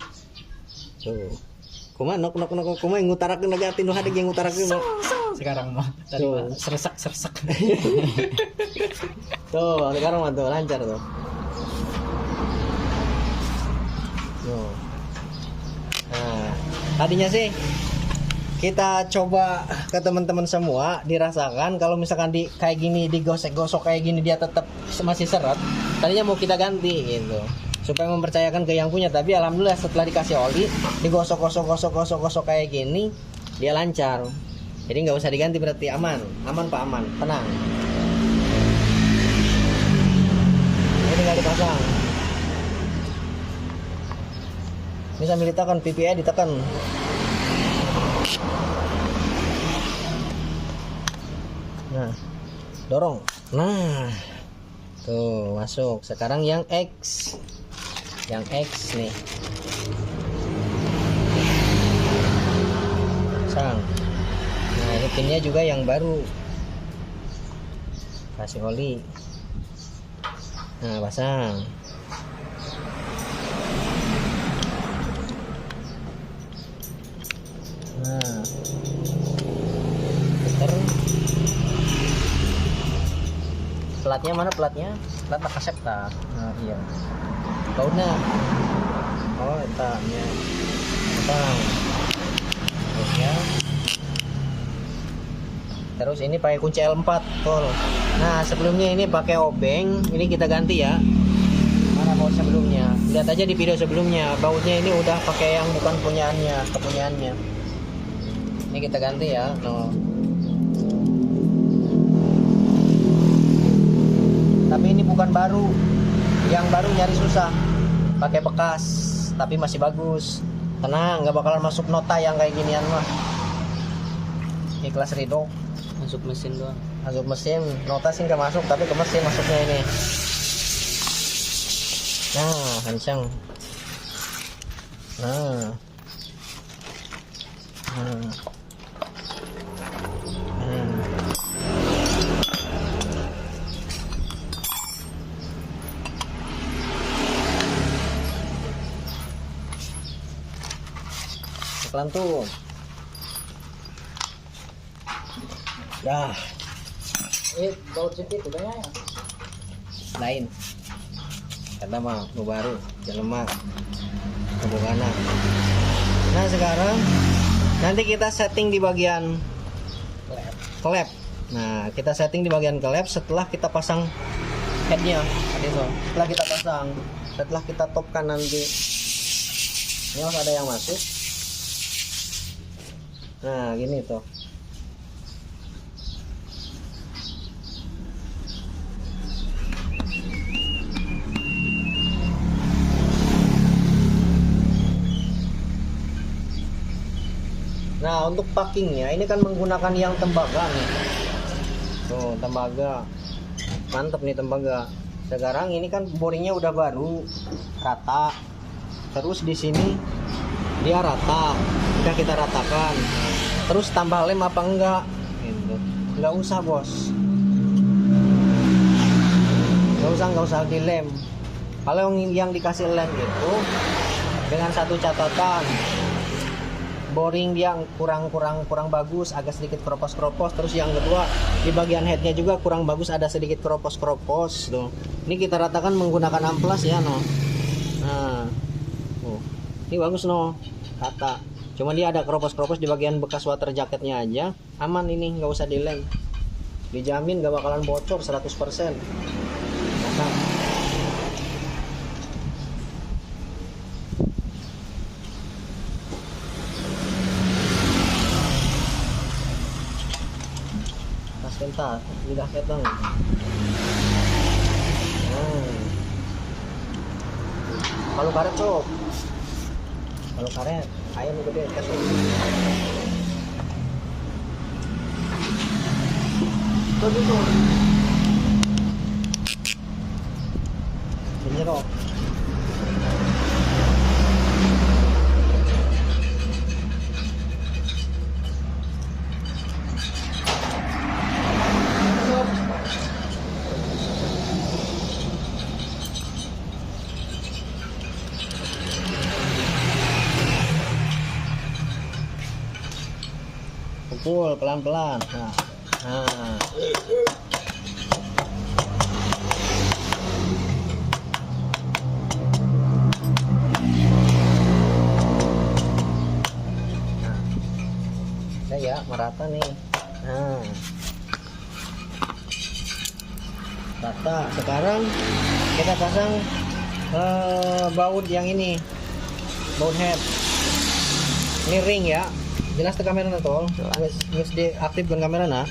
Tuh. Kuma nok kuma yang ngutarakeun negatif nu hadeg yang ngutarakeun. Sekarang mah tadi mah seresak. Tuh, sekarang mah tuh lancar tuh. Tuh. Nah, tadinya sih kita coba ke teman-teman semua dirasakan kalau misalkan kayak gini digosok-gosok kayak gini dia tetap masih seret. Tadinya mau kita ganti gitu supaya mempercayakan ke yang punya, tapi alhamdulillah setelah dikasih oli digosok kayak gini dia lancar. Jadi nggak usah diganti, berarti aman Pak, aman, tenang. Ini tinggal dipasang. Ini sambil ditekan PPI ditekan. Nah, dorong. Nah, tuh masuk. Sekarang yang X nih. Pasang. Nah, ini pinnya juga yang baru. Kasih oli. Nah, pasang. Nah, puter. Platnya mana platnya? Plat kasep ta. Nah, iya. Bautnya. Oh, etanya. Bang. Ya. Terus ini pakai kunci L4 tol. Nah, sebelumnya ini pakai obeng, ini kita ganti ya. Mana baut sebelumnya? Lihat aja di video sebelumnya, bautnya ini udah pakai yang bukan kepunyaannya. Ini kita ganti ya. No. Tapi ini bukan baru. Yang baru nyari susah. Pakai bekas, tapi masih bagus. Tenang, nggak bakalan masuk nota yang kayak ginian mah. Ikhlas ridho. Masuk mesin doang. Masuk mesin, nota sih nggak masuk, tapi ke mesin masuknya ini. Nah, kencang. Nah. Pelan tuh. Dah. Baut sedikit udah ya. Lain. Kata mah nu baru, jelema. Kebogana. Nah, sekarang nanti kita setting di bagian klep. Nah, kita setting di bagian klep setelah kita pasang headnya. Setelah kita topkan nanti. Ini harus ada yang masuk. Nah, gini tuh. Nah, untuk packingnya ini kan menggunakan yang tembaga nih. Tuh, tembaga. Mantep nih tembaga. Sekarang ini kan boringnya udah baru, rata. Terus di sini dia rata, udah kita ratakan. Terus tambah lem apa enggak? Gitu. Enggak usah bos. Enggak usah dilem. Kalau yang dikasih lem itu dengan satu catatan, boring dia kurang bagus, agak sedikit keropos. Terus yang kedua di bagian headnya juga kurang bagus, ada sedikit keropos tuh. Ini kita ratakan menggunakan amplas ya no. Nah, ini bagus no, rata. Cuma dia ada keropos di bagian bekas water jacketnya aja. Aman ini, nggak usah dilem. Dijamin gak bakalan bocor 100%. Nah, sebentar, lidah ketong. Kalau karet tuh, kalau karet, ayam gede kasih. Tuh. Benjerok. Pukul pelan-pelan. Nah. Nah, ya merata nih. Nah, rata. Sekarang kita pasang baut yang ini, baut head. Ini ring ya. Jelas ke kamera tol. Harus diaktifkan kamera nah.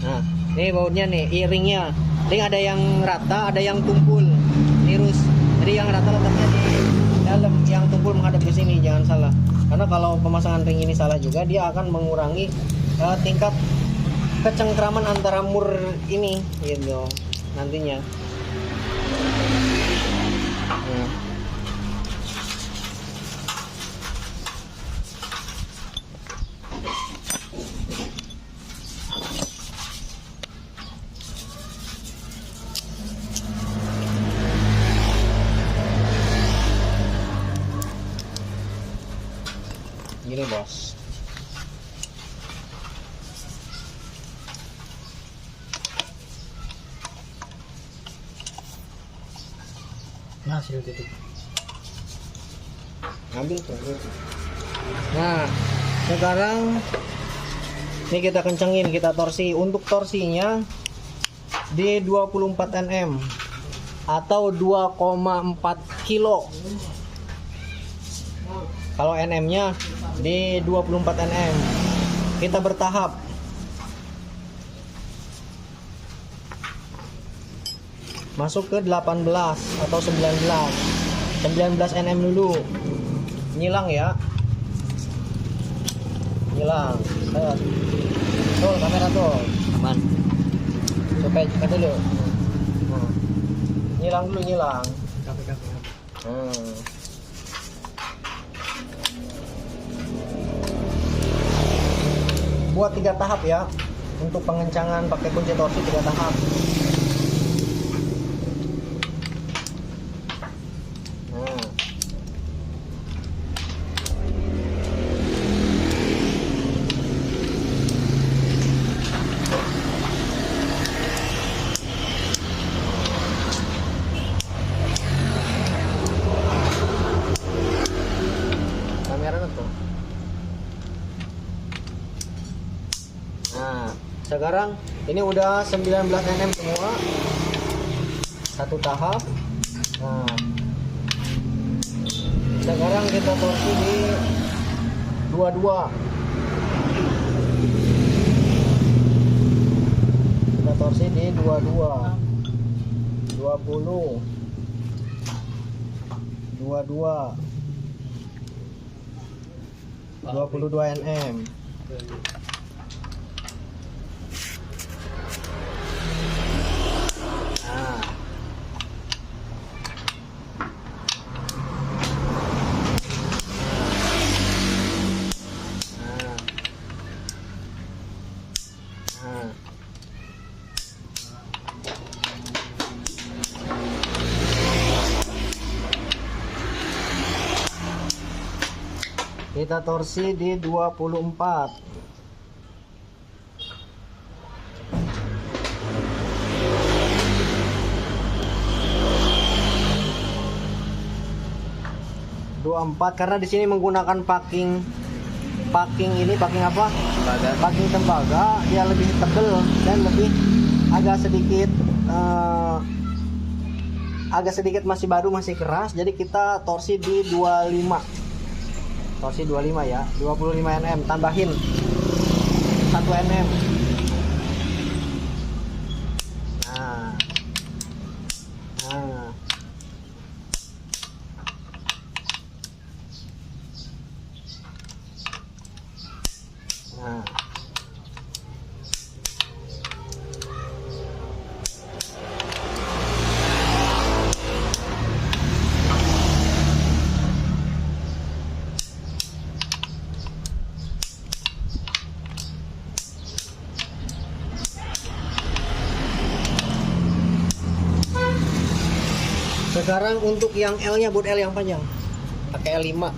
Nah, ini bautnya nih, ringnya. Ring ada yang rata, ada yang tumpul. Lurus. Jadi yang rata letaknya di dalam, yang tumpul menghadap ke sini, jangan salah. Karena kalau pemasangan ring ini salah juga, dia akan mengurangi tingkat kecengkraman antara mur ini gitu nantinya. Nah. Gini bos. Nah, sudah tutup. Ambil tuh. Nah, sekarang ini kita kencengin, kita torsi. Untuk torsinya di 24 Nm atau 2,4 kilo. Kalau Nm-nya di 24 Nm. Kita bertahap. Masuk ke 18 atau 19 Nm dulu. Nyilang ya. Nyilang. Tuh kamera tuh. Aman. Supaya cepat dulu. Nyilang dulu, nyilang. Kafe. Buat 3 tahap ya. Untuk pengencangan pakai kunci torsi 3 tahap. Nah, sekarang ini udah 19 Nm semua. Satu tahap. Nah, sekarang kita torsi di 22. Kita torsi di 22. 20. 22. 22 Nm. Kita torsi di 24. Karena di sini menggunakan packing apa? Packing tembaga, dia lebih tebal dan lebih agak sedikit masih baru, masih keras. Jadi kita torsi di 25. Torsi 25 ya, 25 Nm, tambahin 1 Nm. Nah. Sekarang untuk yang L-nya, buat L yang panjang, pakai L5.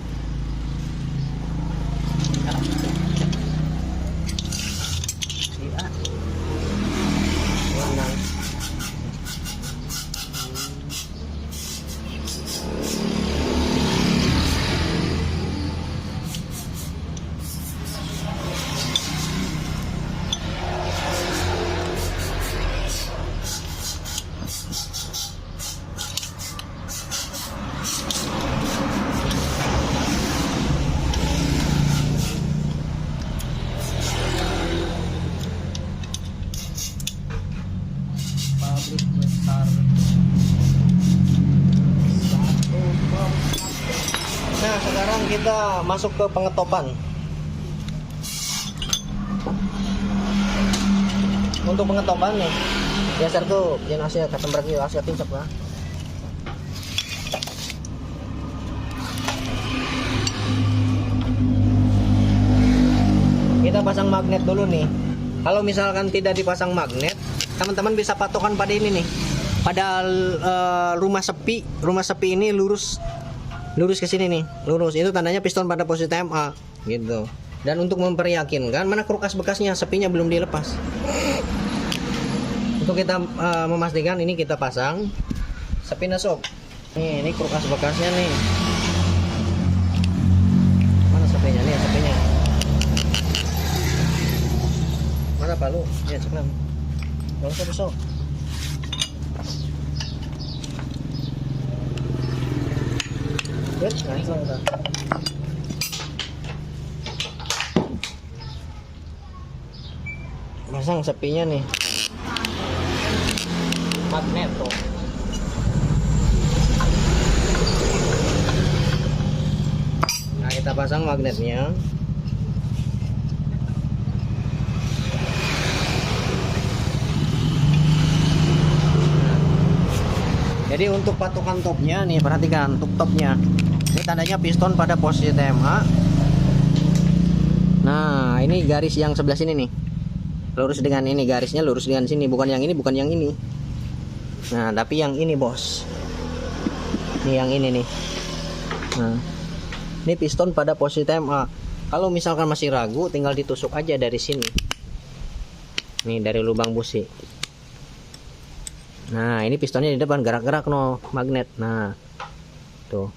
Pabrik besar. Nah, sekarang kita masuk ke pengetopan. Untuk pengetopan nih, biasa tuh jangan Asia customer Asia pincap lah. Kita pasang magnet dulu nih. Kalau misalkan tidak dipasang magnet, teman-teman bisa patokan pada ini nih, pada rumah sepi ini lurus ke sini nih, lurus. Itu tandanya piston pada posisi TMA gitu. Dan untuk memperyakinkan mana kulkas bekasnya, sepinya belum dilepas. Untuk kita memastikan ini kita pasang sepi nasok. Nih, ini kulkas bekasnya nih. Mana sapenya nih, sapenya? Mana palu? Ya, ceklam. Gak usah besok. Langsung udah. Pasang sepinya nih. Magnet tuh. Nah, kita pasang magnetnya. Jadi untuk patokan topnya nih, perhatikan untuk topnya. Ini tandanya piston pada posisi TMA. Nah, ini garis yang sebelah sini nih. Lurus dengan ini, garisnya lurus dengan sini, bukan yang ini, bukan yang ini. Nah, tapi yang ini, Bos. Ini yang ini nih. Nah, ini piston pada posisi TMA. Kalau misalkan masih ragu, tinggal ditusuk aja dari sini. Nih, dari lubang busi. Nah, ini pistonnya di depan gerak-gerak no magnet. Nah, tuh.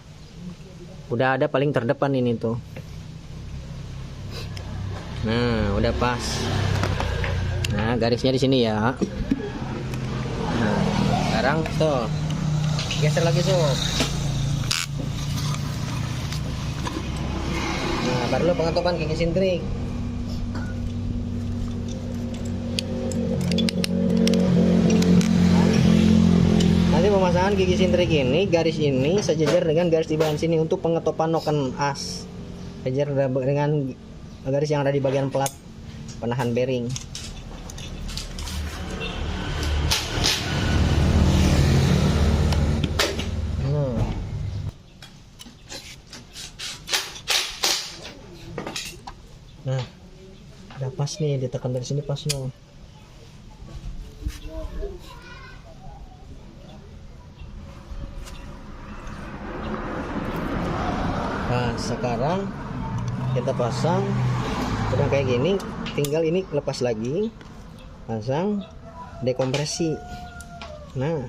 Udah ada paling terdepan ini tuh. Nah, udah pas. Nah, garisnya di sini ya. Nah, sekarang tuh. Geser lagi tuh. Nah, baru pengetopan gigi sintrik. Nanti pemasangan gigi sintrik ini, garis ini sejajar dengan garis di bagian sini untuk pengetopan noken as. Sejajar dengan garis yang ada di bagian plat penahan bearing. Nah, udah pas nih, ditekan dari sini pas no. Nah, sekarang kita pasang udah kayak gini, tinggal ini lepas lagi, pasang dekompresi. Nah,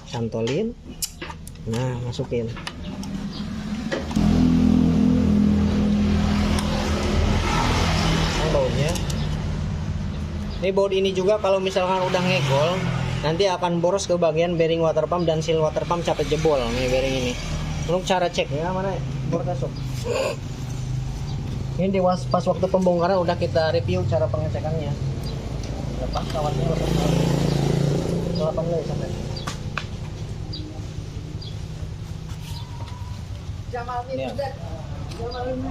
cantolin, nah masukin. Bautnya ini, baut ini juga kalau misalkan udah ngegol nanti akan boros ke bagian bearing water pump dan seal water pump capek jebol nih bearing ini. Untuk cara ceknya mana bor kasuk ini pas waktu pembongkaran udah kita review cara pengecekannya. Lepas kawatnya dulu sampai Jamal ini Jamal ini.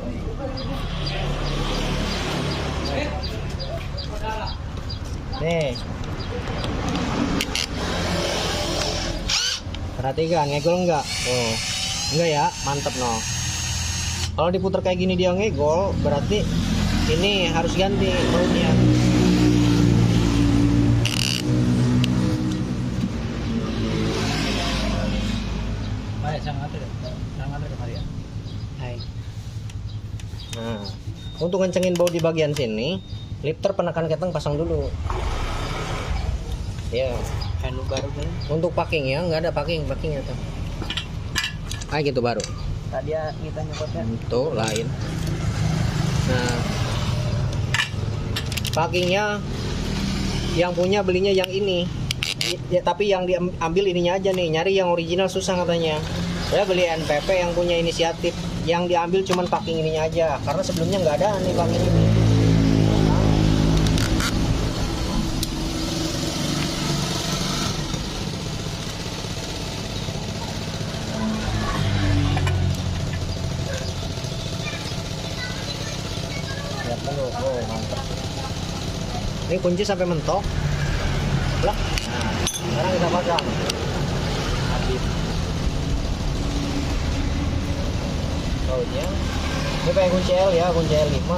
Nih, perhatikan ngegol enggak? Oh, enggak ya, mantep no. Kalau diputar kayak gini dia ngegol, berarti ini harus ganti bautnya. Baik, sangat ada Maria. Hai. Nah, untuk kencengin baut di bagian sini, lifter penekan keteng pasang dulu. Ya, Handle baru kan? untuk packing ya, nggak ada packingnya tuh. Kayak gitu baru. Tadi kita nyopotnya. Tuh lain. Nah, packingnya yang punya belinya yang ini. Ya, tapi yang diambil ininya aja nih. Nyari yang original susah katanya. Saya beli NPP yang punya inisiatif. Yang diambil cuman packing ininya aja. Karena sebelumnya nggak ada nih packing ini. Oh, mantap. Ini kunci sampai mentok. Lah. Nah, sekarang kita pasang. Habis. Bautnya. Ini pakai kunci L ya, kunci L5.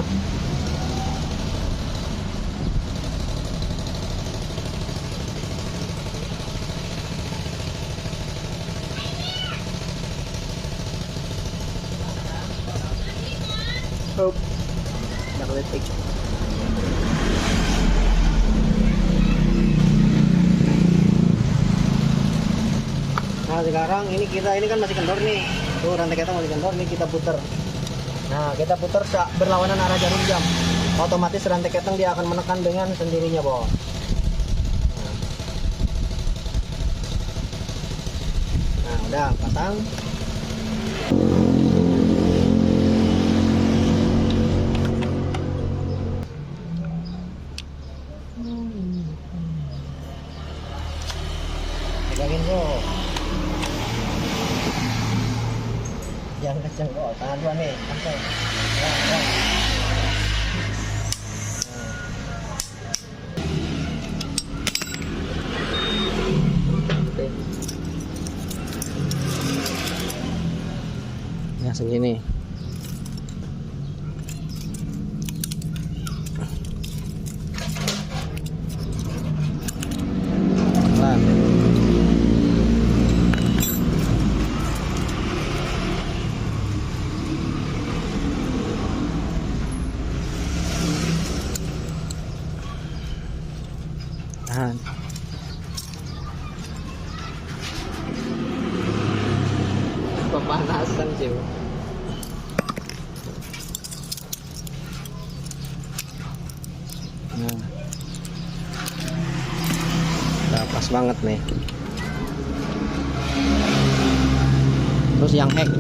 Hop. Nakalitik. sekarang ini kan masih kendor nih. Tuh rantai ketang masih kendor nih, kita putar. Nah, kita putar berlawanan arah jarum jam. Otomatis rantai ketang dia akan menekan dengan sendirinya, bos. Nah, udah pasang. Pegangin, bro. Jangan kenceng, bro. Tangan dua nih, santai. Ya. Ya segini. Pelan. Tahan. Pemanasan sih. Nah, udah pas banget nih. Terus yang hack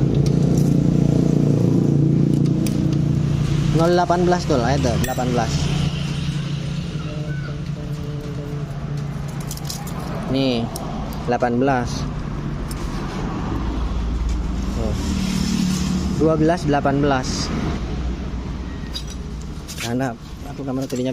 018 tuh lah, itu 18. Nih 18. Oh. 12 18. Karena aku kamera tadinya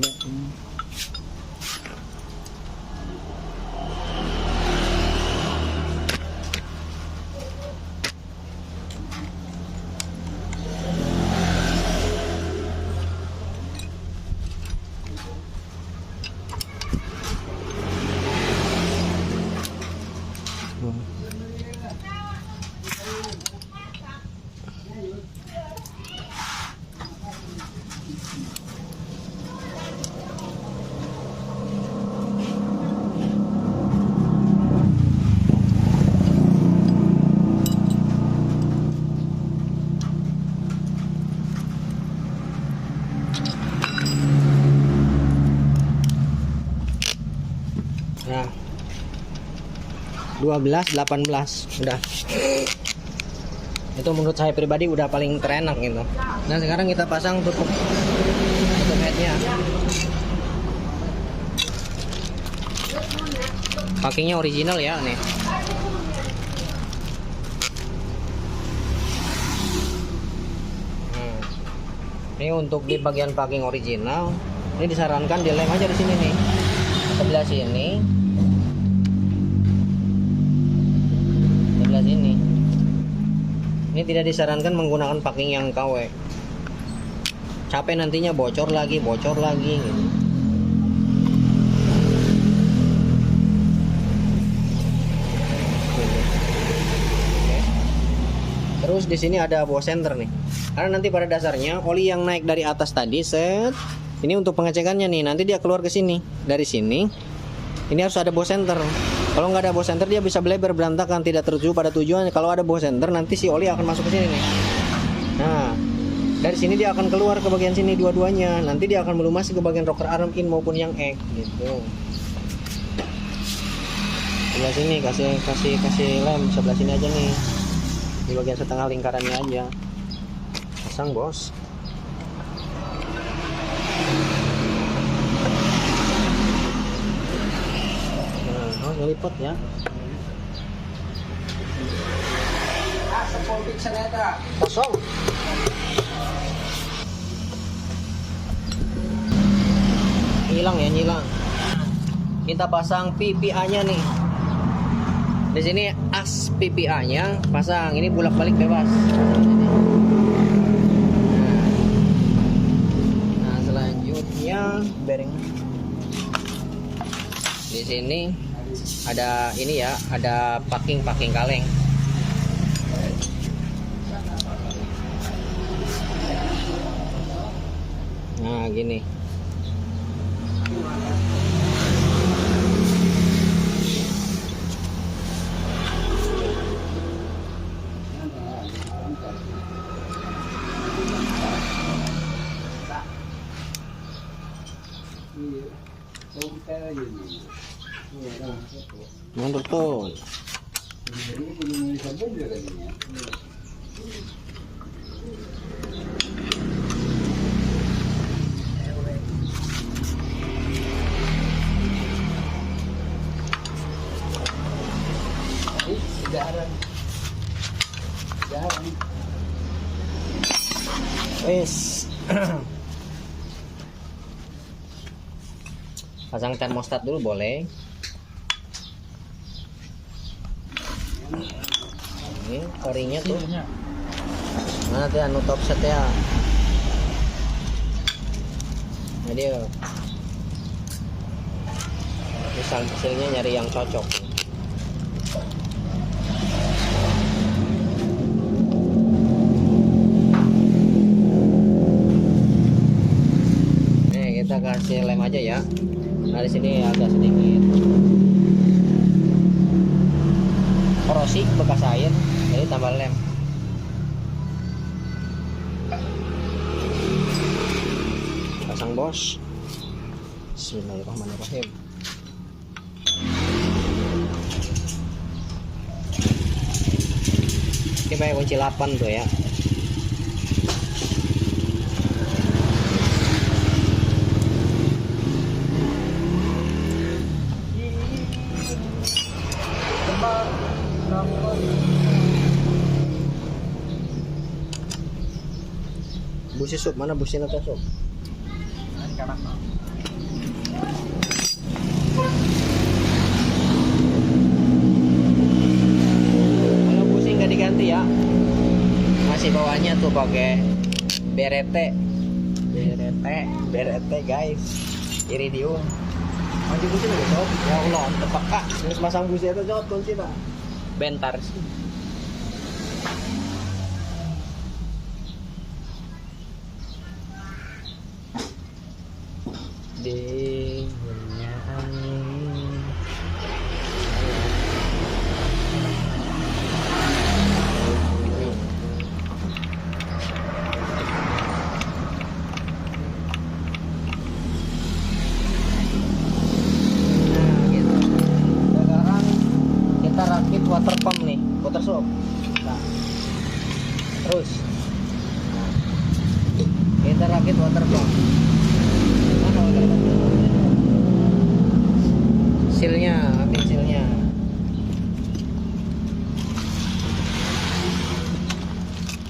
Nah, 12 18 udah. Itu menurut saya pribadi udah paling terenak gitu. Nah, sekarang kita pasang tutup headnya. Packingnya original ya nih. Ini untuk di bagian packing original. Ini disarankan dilem aja di sini nih, sebelah sini. Sini. Ini tidak disarankan menggunakan packing yang KW. Capek nantinya bocor lagi gitu. Terus di sini ada bow center nih. Karena nanti pada dasarnya oli yang naik dari atas tadi set. Ini untuk pengecekannya nih. Nanti dia keluar ke sini. Dari sini. Ini harus ada bow center. Kalau nggak ada bow center dia bisa bleber berantakan, tidak tertuju pada tujuan. Kalau ada bow center nanti si oli akan masuk ke sini nih. Nah, dari sini dia akan keluar ke bagian sini dua-duanya. Nanti dia akan melumasi ke bagian rocker arm in maupun yang egg gitu. Sebelah sini kasih lem sebelah sini aja nih. Di bagian setengah lingkarannya aja. Pasang, bos. Ngelipet ya. Kosong. Hilang ya, nyilang. Kita pasang PPA-nya nih. Di sini as PPA-nya pasang. Ini bolak-balik bebas. Nah, selanjutnya bearing. Di sini ada ini ya, ada packing kaleng. Nah, gini. Mundur tuh. Jarang. Wes. Pasang termostat dulu boleh. Ini orinya tuh. Silnya. Mana tuh anu top set ya? Nah dia. Misal hasilnya nyari yang cocok. Nih kita kasih lem aja ya. Nah di sini agak sedikit korosi bekas air, jadi tambah lem. Pasang bos. Bismillahirrahmanirrahim. Ini pakai kunci 8 tuh ya. Busi sup, mana busi nata sup? Kalau busi nggak diganti ya, masih bawahnya tuh pakai berete, berete guys, iridium. Masih busi nggak sob? Ya Allah, tepak kak. Terus pasang busi itu jauh kunci pak. Bentar sih. Dinginnya angin. Nah, gitu. Sekarang kita rakit water pump nih, water soap. Nah, terus nah, kita rakit water pump. Silnya, ambil silnya.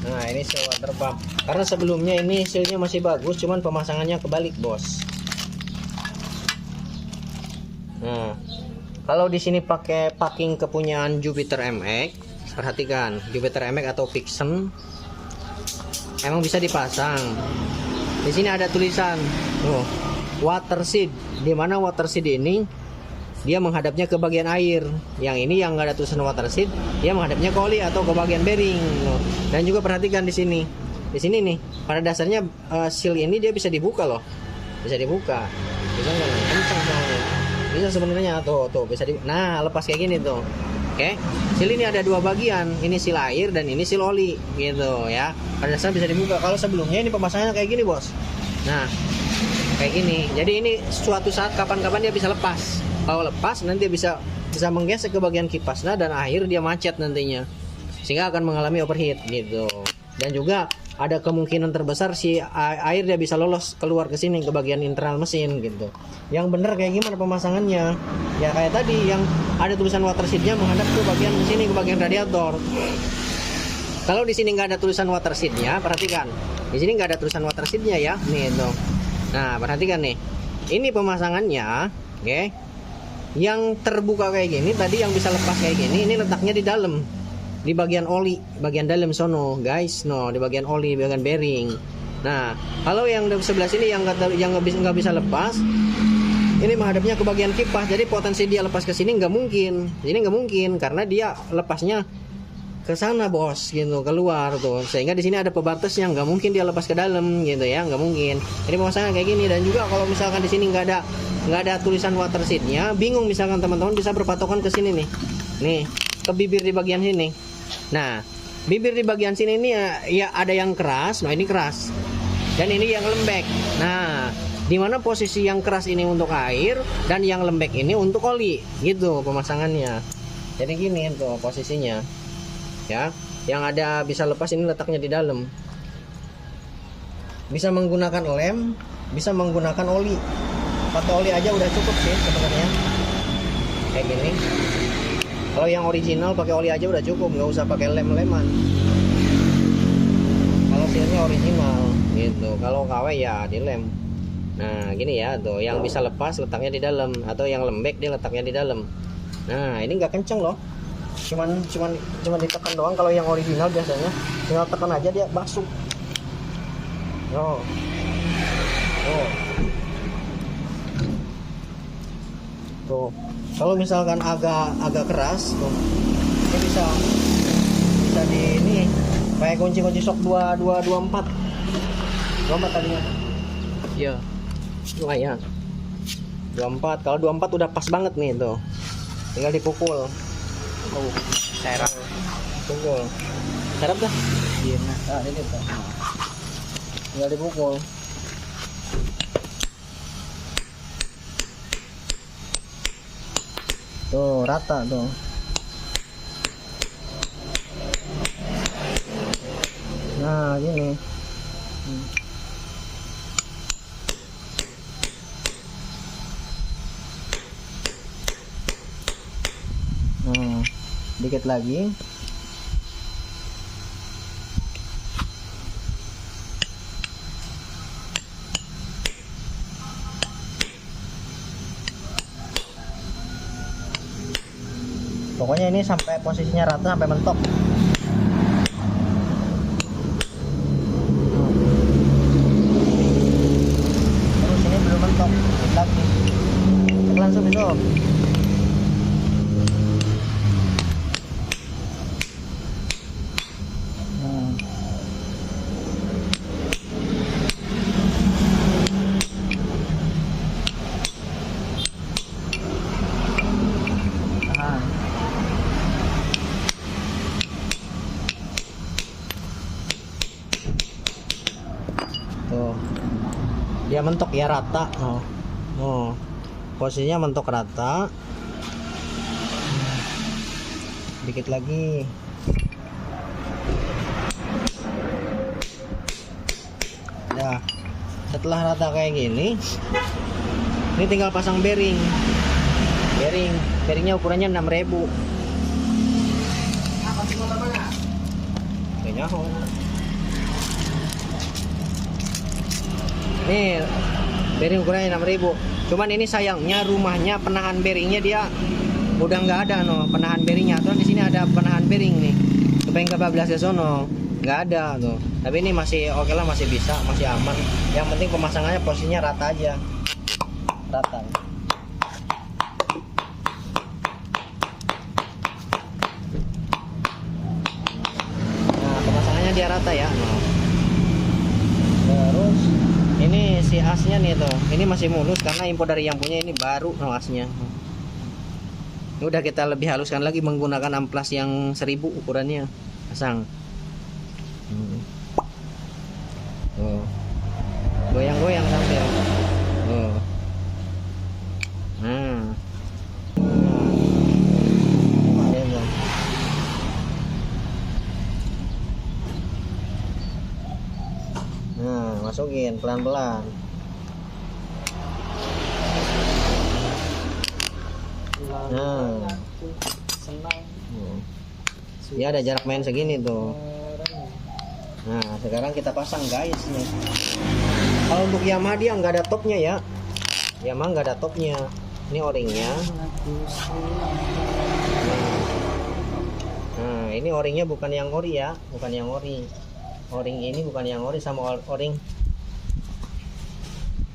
Nah ini seal water pump. Karena sebelumnya ini silnya masih bagus, cuman pemasangannya kebalik bos. Nah kalau di sini pakai packing kepunyaan Jupiter MX, perhatikan Jupiter MX atau Vixen, emang bisa dipasang. Di sini ada tulisan, water seat. Di mana water seat ini dia menghadapnya ke bagian air. Yang ini yang nggak ada tulisan water seat, dia menghadapnya ke oli atau ke bagian bearing. Dan juga perhatikan di sini. Di sini nih, pada dasarnya seal ini dia bisa dibuka loh. Bisa dibuka. Bisa nggak? Kencang soalnya. Bisa sebenarnya tuh bisa dibuka. Nah, lepas kayak gini tuh. Oke. Seal ini ada dua bagian. Ini seal air dan ini seal oli gitu ya. Pada dasarnya bisa dibuka. Kalau sebelumnya ini pemasangannya kayak gini, Bos. Nah, kayak gini. Jadi ini suatu saat kapan-kapan dia bisa lepas. Kalau lepas nanti bisa menggesek ke bagian kipasnya dan akhir dia macet nantinya, sehingga akan mengalami overheat gitu. Dan juga ada kemungkinan terbesar si air dia bisa lolos keluar ke sini ke bagian internal mesin gitu. Yang bener kayak gimana pemasangannya? Ya kayak tadi yang ada tulisan water seat-nya menghadap ke bagian sini, ke bagian radiator. Kalau di sini nggak ada tulisan water seat-nya, perhatikan. Di sini nggak ada tulisan water seat-nya ya, nih tuh. Nah perhatikan nih, ini pemasangannya, oke? Yang terbuka kayak gini tadi, yang bisa lepas kayak gini, ini letaknya di dalam, di bagian oli, bagian dalam sono guys, di bagian oli, di bagian bearing. Nah kalau yang di sebelah sini yang nggak bisa lepas, ini menghadapnya ke bagian kipas, jadi potensi dia lepas ke sini nggak mungkin. Ini nggak mungkin karena dia lepasnya ke sana bos gitu, keluar tuh, sehingga di sini ada pembatas yang nggak mungkin dia lepas ke dalam gitu ya, nggak mungkin. Jadi pemasangan kayak gini. Dan juga kalau misalkan di sini nggak ada tulisan water seat-nya, bingung misalkan teman-teman bisa berpatokan ke sini nih ke bibir di bagian sini. Nah bibir di bagian sini ini ya ada yang keras, nah ini keras, dan ini yang lembek. Nah Dimana posisi yang keras ini untuk air dan yang lembek ini untuk oli, gitu pemasangannya. Jadi gini tuh posisinya, ya. Yang ada bisa lepas ini letaknya di dalam. Bisa menggunakan lem, bisa menggunakan oli. Pakai oli aja udah cukup sih sebenarnya. Kayak gini. Kalau yang original pakai oli aja udah cukup, nggak usah pakai lem-leman. Kalau sealnya original, gitu. Kalau KW ya dilem. Nah, gini ya, tuh yang bisa lepas letaknya di dalam, atau yang lembek dia letaknya di dalam. Nah, ini nggak kenceng loh. Cuman ditekan doang. Kalau yang original biasanya tinggal tekan aja dia masuk. Oh. Oh. Tuh. Kalau misalkan agak keras tuh. Ini bisa di ini pakai kunci sok 2224. 24 tadinya. Iya. Lumayan. 24. Kalau 24 udah pas banget nih tuh. Tinggal dipukul. Oh, serap. Pukul. Serap dah. Iya, nah. Ah, ini tuh. Tinggal dipukul. Tuh, rata tuh. Nah, gini. Nah, dikit lagi. Pokoknya ini sampai posisinya rata, sampai mentok. Terus ini belum mentok, dikit lagi. Langsung itu. Tuh, dia mentok ya rata. Oh, posisinya mentok rata. Dikit lagi. Nah, setelah rata kayak gini, ini tinggal pasang bearing. Bearingnya ukurannya 6000. Kayaknya nih bearing ukurannya 6000. Cuman ini sayangnya rumahnya penahan bearingnya dia udah nggak ada penahan bearingnya. Terus di sini ada penahan bearing nih supaya nggak bablas ke sono, nggak ada tuh. Tapi ini masih oke lah, masih bisa, masih aman. Yang penting pemasangannya posisinya rata aja, rata. Nah, pemasangannya dia rata ya. Terus ini si asnya nih tuh, ini masih mulus karena impor dari yang punya, ini baru asnya. Ini udah kita lebih haluskan lagi menggunakan amplas yang 1000 ukurannya. Pasang. Tuh. Goyang-goyang sambil. Tuh. Nah. Nah, masukin pelan-pelan. Nah, ya ada jarak main segini tuh. Nah, sekarang kita pasang guys nih. Kalau untuk Yamaha dia nggak ada topnya ya. Yamaha nggak ada topnya. Ini o-ringnya. Nah, ini o-ringnya bukan yang ori ya, bukan yang ori. O-ring ini bukan yang ori, sama o-ring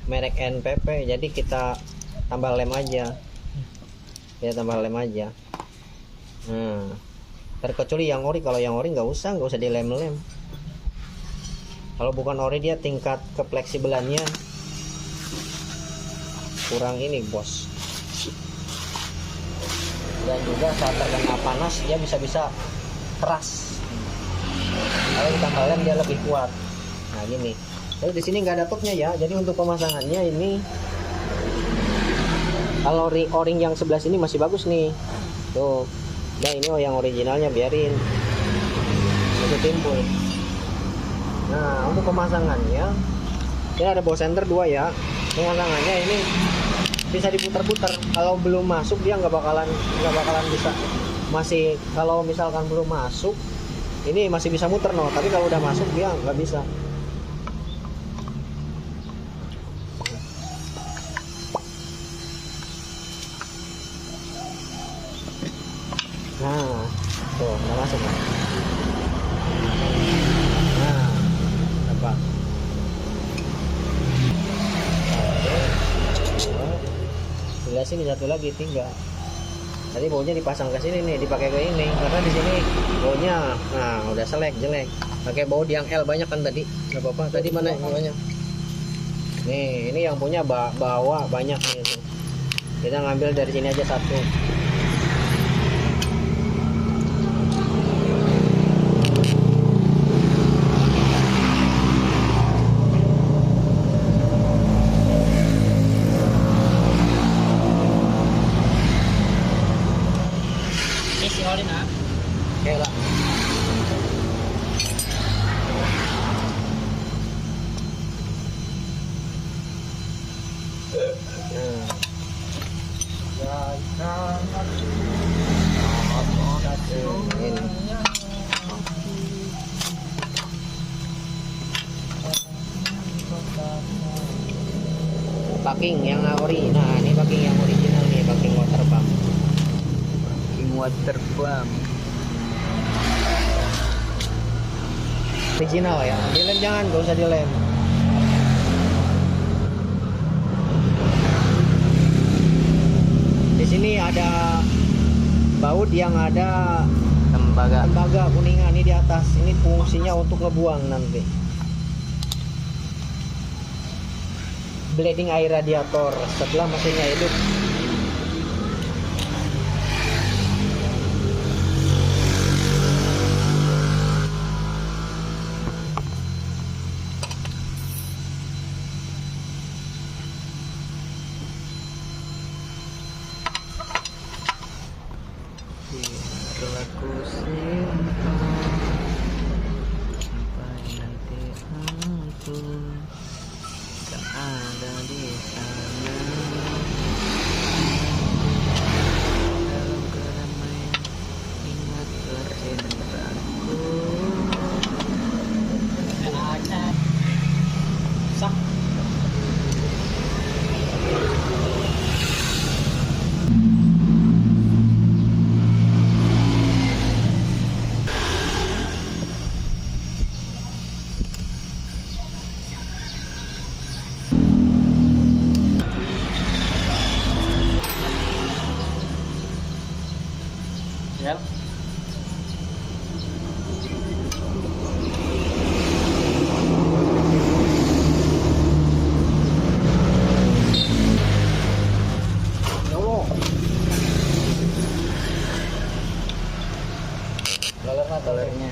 merek NPP. Jadi kita tambah lem aja. Kita tambah lem aja. Nah, terkecuali yang ori. Kalau yang ori nggak usah dilem-lem. Kalau bukan ori dia tingkat kefleksibelannya kurang ini bos. Dan juga saat terkena panas dia bisa keras. Kalau ditambah lem dia lebih kuat. Nah gini, Terus di sini nggak ada topnya ya. Jadi untuk pemasangannya ini, kalau o-ring yang sebelah sini masih bagus nih. Tuh. Nah ini yang originalnya biarin. Itu timbul. Nah untuk pemasangannya, ini ada bawa senter 2 ya. Pemasangannya ini bisa diputar-putar. Kalau belum masuk dia nggak bakalan bisa. Masih kalau misalkan belum masuk, ini masih bisa muter no. Tapi kalau udah masuk dia nggak bisa. Nah, tuh udah masuk. Nah, apa? Sebelah sini satu lagi tinggal. Tadi baunya dipasang ke sini nih, dipakai ke ini karena di sini baunya, nah udah jelek. Pakai bau yang L banyak kan tadi, nggak apa-apa. Tadi mana yang banyak? Nih, ini yang punya bawa banyak nih. Kita ngambil dari sini aja satu. Isi olin ah. Oke lah. Packing yang ori. Nah, ini packing yang original nih, packing water pump. Water pump. Original ya. Dilem jangan, gak usah dilem. Di sini ada baut yang ada tembaga kuningan ini di atas. Ini fungsinya untuk ngebuang nanti. Bleeding air radiator setelah mesinnya hidup. Berlaku simpan sampai nanti aku tak ada di sana dalam keramaian. Ingatlah cintaku. Sak. Ya. Colornya.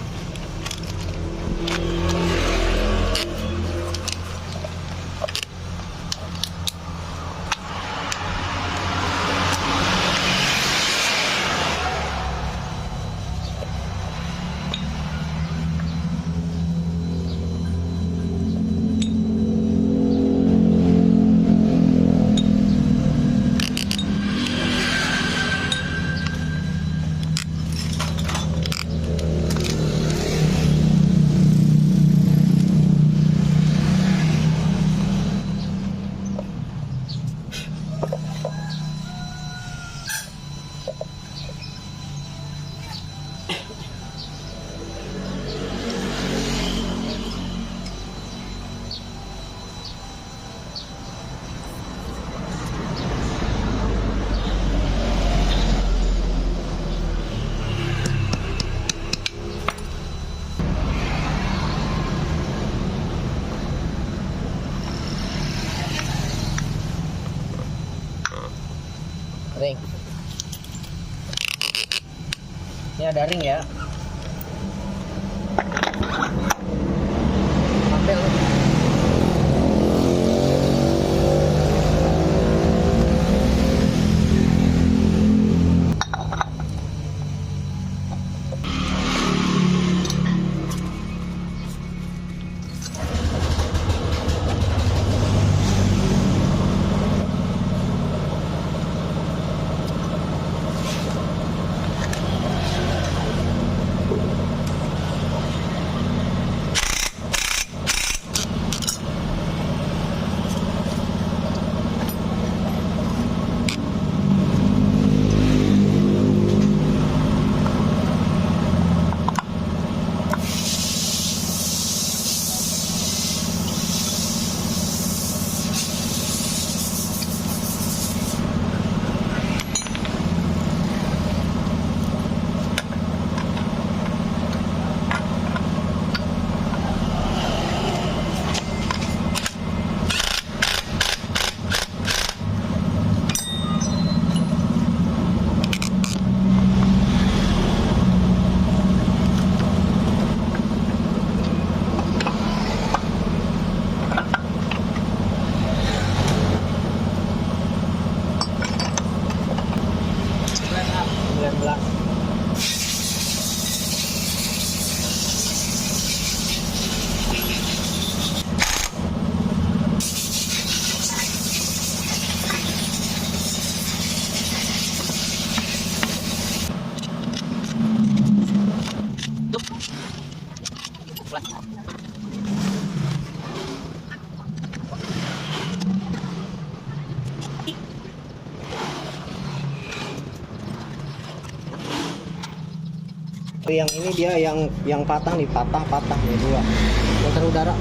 Ring. Ini ada ring ya. Ambil. Yang ini dia yang patah nih, patah nih dua. Motor udara.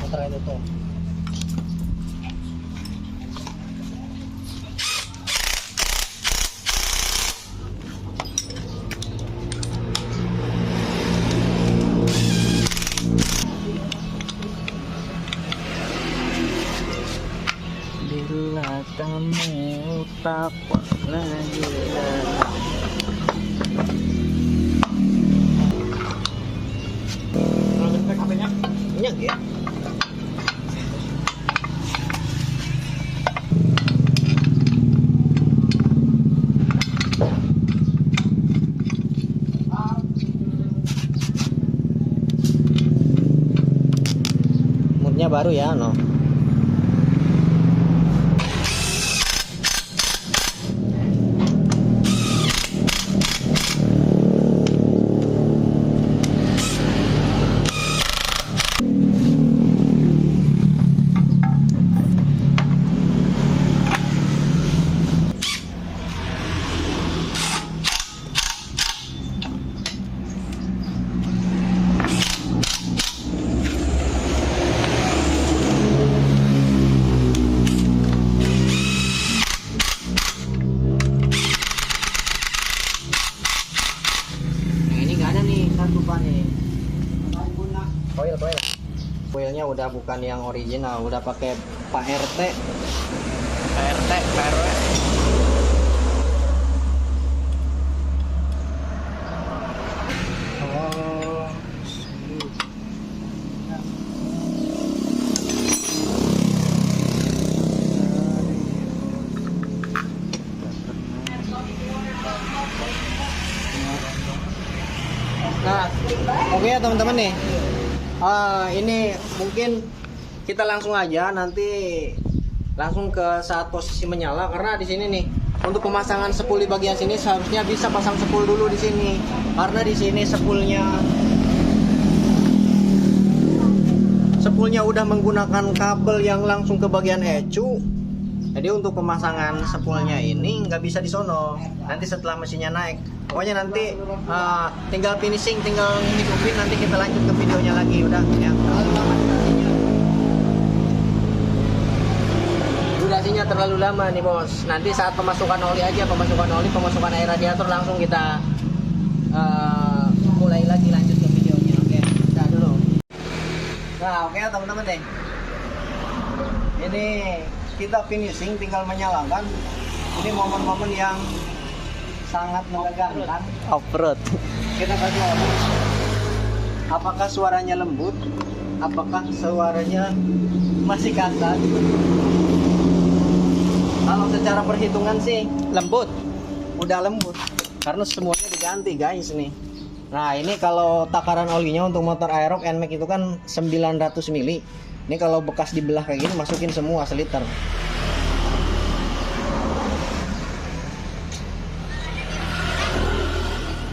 Motor itu tuh. Bila kamu tak lagi minyak ya. Moodnya baru ya, no. Koilnya udah bukan yang original, udah pakai Pak RT. Pak RT, Pak RW. Oh. Nah, oke ya teman-teman nih. Ini mungkin kita langsung aja nanti langsung ke saat posisi menyala, karena di sini nih untuk pemasangan sepul di bagian sini seharusnya bisa pasang sepul dulu di sini, karena di sini sepulnya udah menggunakan kabel yang langsung ke bagian ECU. Jadi untuk pemasangan sepulnya ini nggak bisa di sono, nanti setelah mesinnya naik. Pokoknya nanti tinggal finishing, tinggal hidupin, nanti kita lanjut ke videonya lagi. Udah ya, durasinya terlalu lama nih bos. Nanti saat pemasukan oli aja, pemasukan air radiator langsung kita mulai lagi lanjut ke videonya. Oke, udah dulu. Nah oke teman-teman deh, ini kita finishing, tinggal menyalakan. Ini momen-momen yang sangat menegangkan. Off-road. Kita kasih off. Apakah suaranya lembut? Apakah suaranya masih kasar? Kalau secara perhitungan sih lembut. Udah lembut. Karena semuanya diganti guys nih. Nah ini kalau takaran olinya untuk motor Aerox NMAX itu kan 900 mili. Ini kalau bekas dibelah kayak gini masukin semua seliter.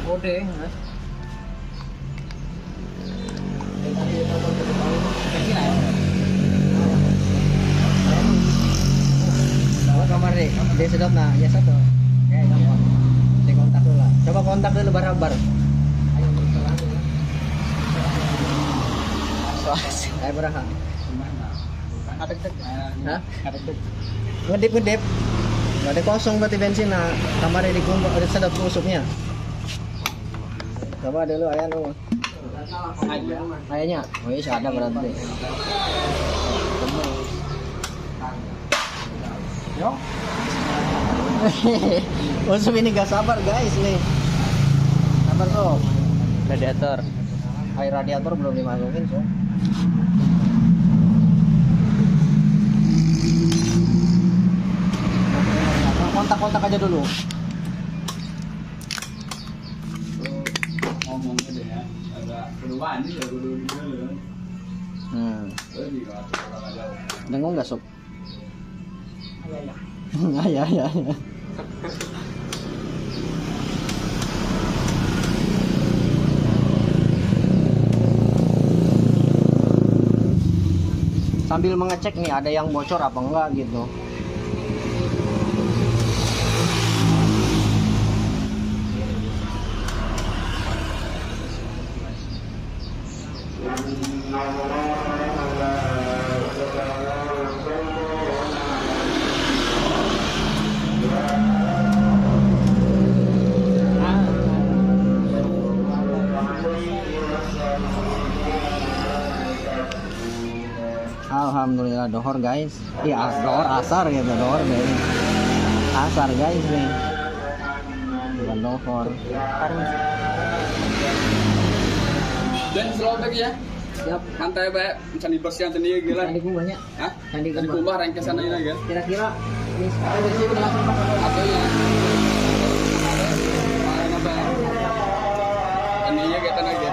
Odeng, Mas. Bawa kamar deh, dia sedot nah, ya satu. Ya gampang. Saya kontak dulu lah. Coba kontak dulu barabar. Ayo berjalan dulu. Ayo beraha. Adek-dek. Hah? Adek-dek. Ngedip. Nggak ada kosong berarti bensin nah. Kamarnya dikumpul, ada sedot tusuknya. Coba dulu ayah dulu. Ayahnya, oh iya ada berarti. Yo. Usum ini gak sabar guys nih. Sabar sob. Radiator. Air radiator belum dimasukin sob. Kontak-kontak aja dulu. Ngomongnya deh ya, agak perubahan nih ya dulu. Dengung nggak sob? Ayah. Ya. Sambil mengecek nih ada yang bocor apa enggak gitu. Alhamdulillah dohor guys. Iya dohor asar gitu, dohor guys. Asar guys nih. Bukan dohor. Dan selalu lagi ya. Siap. Santai baik, candi bersih yang tadi gila. Candi banyak. Hah? Candi Candi kumbah rengkes sana ini kan. Kira-kira ini sekarang dari sini langsung pakai Atau ya. Apa ya? Ini ya kita lagi.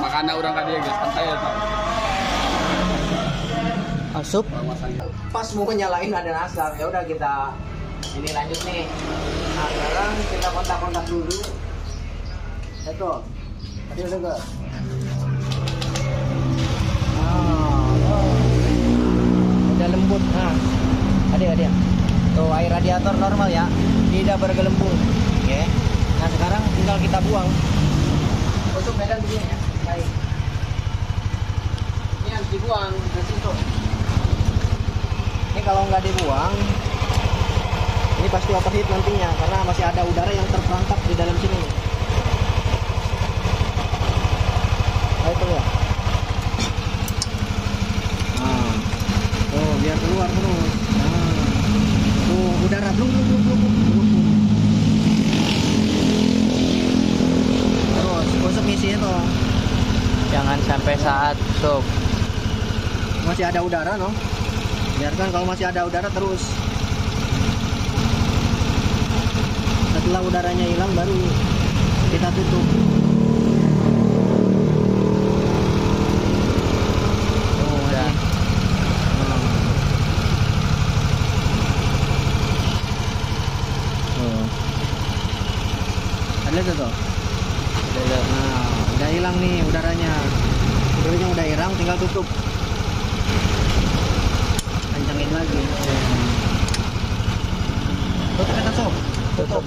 Makanan orang kali ya guys, santai ya. asup. Masang. Pas mau nyalain ada asap, ya udah kita ini lanjut nih. Nah sekarang kita kontak-kontak dulu. Itu, tadi udah gak? Udah lembut. Nah, ada. Tuh air radiator normal ya, tidak bergelembung. Oke. Nah sekarang tinggal kita buang. Untuk medan begini ya. Baik. Ini harus dibuang ke situ. Ini kalau nggak dibuang, ini pasti overheat nantinya karena masih ada udara yang terperangkap di dalam sini. Nah, itu ya. Nah, tuh biar keluar terus. Nah, tuh udara bluk. Terus usap isi itu. Jangan sampai saat sup. Masih ada udara, no? Biarkan kalau masih ada udara terus. Setelah udaranya hilang baru kita tutup. Oh, Udah. Ada tuh. Udah. Nah, udah hilang nih udaranya. Udaranya udah hilang, tinggal tutup. Kencangin lagi. Tutup kita sob. Tutup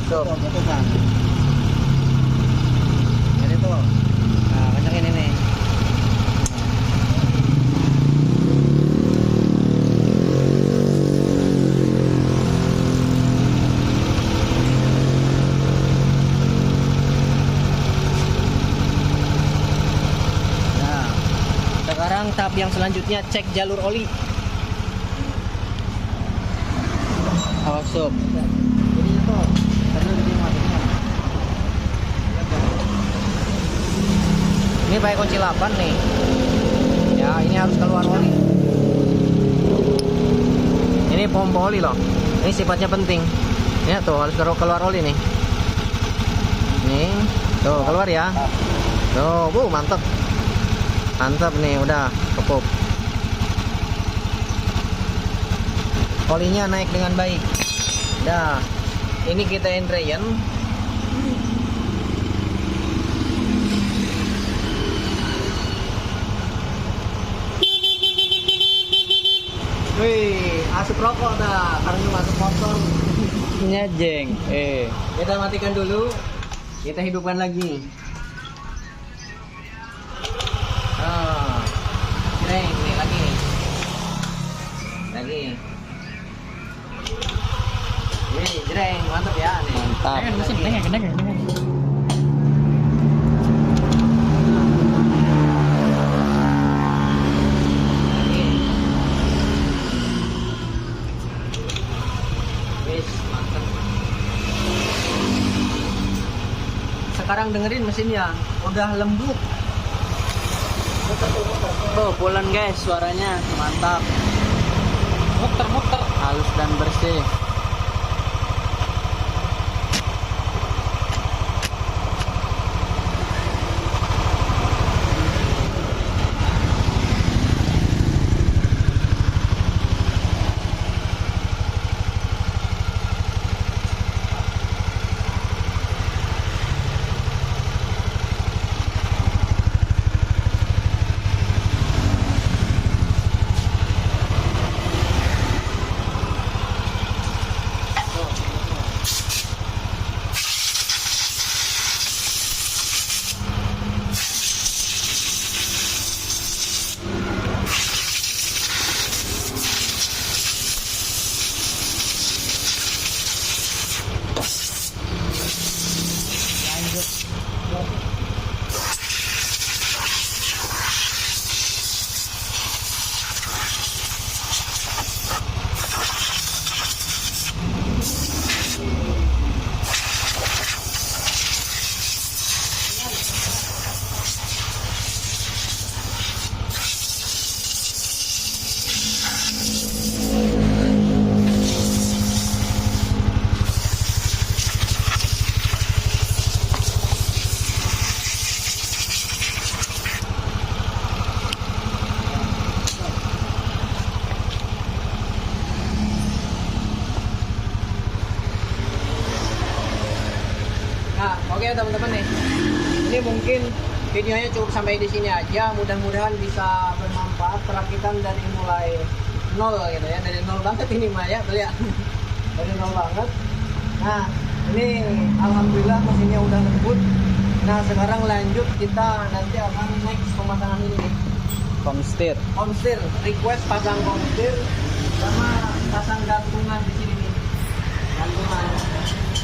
kan. Jadi tuh. Nah, kencangin ini. Nah, sekarang tahap yang selanjutnya cek jalur oli. Awas sob. Jadi itu ini pakai kunci 8 nih. Ya, ini harus keluar oli. Ini pompa oli loh. Ini sifatnya penting. Ya tuh harus keluar oli nih. Nih, tuh keluar ya. Tuh, mantap. Mantap nih, udah cukup. Olinya naik dengan baik. Dah, ini kita entrayan. Wih, asap rokok dah, karena masuk motor. Nyajeng. Kita matikan dulu, kita hidupkan lagi. Ah, jreng, ini lagi. Wih, jreng, mantap ya nih. Mantap. Dengar. Lagi. Wih, mantap. Sekarang dengerin mesinnya, udah lembut. Oh, pulen guys, suaranya mantap. Muter. Halus dan bersih. Nah, oke teman-teman nih. Ini mungkin videonya cukup sampai di sini aja. Mudah-mudahan bisa bermanfaat perakitan dari mulai nol gitu ya. Dari nol banget ini mah ya, tuh ya. Dari nol banget. Nah, ini alhamdulillah mesinnya udah lembut. Nah, sekarang lanjut kita nanti akan next pemasangan ini nih. Komstir. Komstir, request pasang komstir sama pasang gantungan di sini nih. Gantungan.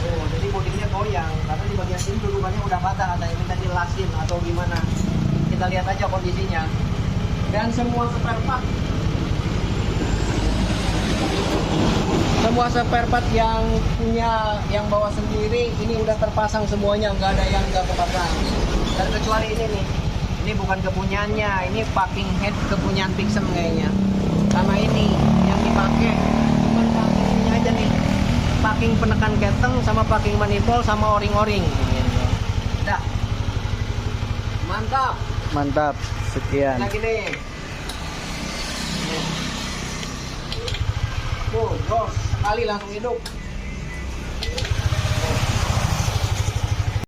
Oh, jadi bodinya goyang karena di bagian sini dudukannya udah patah, katanya minta dilasin atau gimana. Kita lihat aja kondisinya. Dan semua spare part yang punya yang bawa sendiri ini udah terpasang semuanya, nggak ada yang nggak kepasang. Dan kecuali ini nih, ini bukan kepunyaannya, ini packing head kepunyaan Pixem kayaknya. Sama ini yang dipakai cuma packing ini aja nih, packing penekan keteng sama packing manifold sama o-ring. Dah, mantap. Sekian. Lagi nih. Tuh, jos sekali langsung hidup.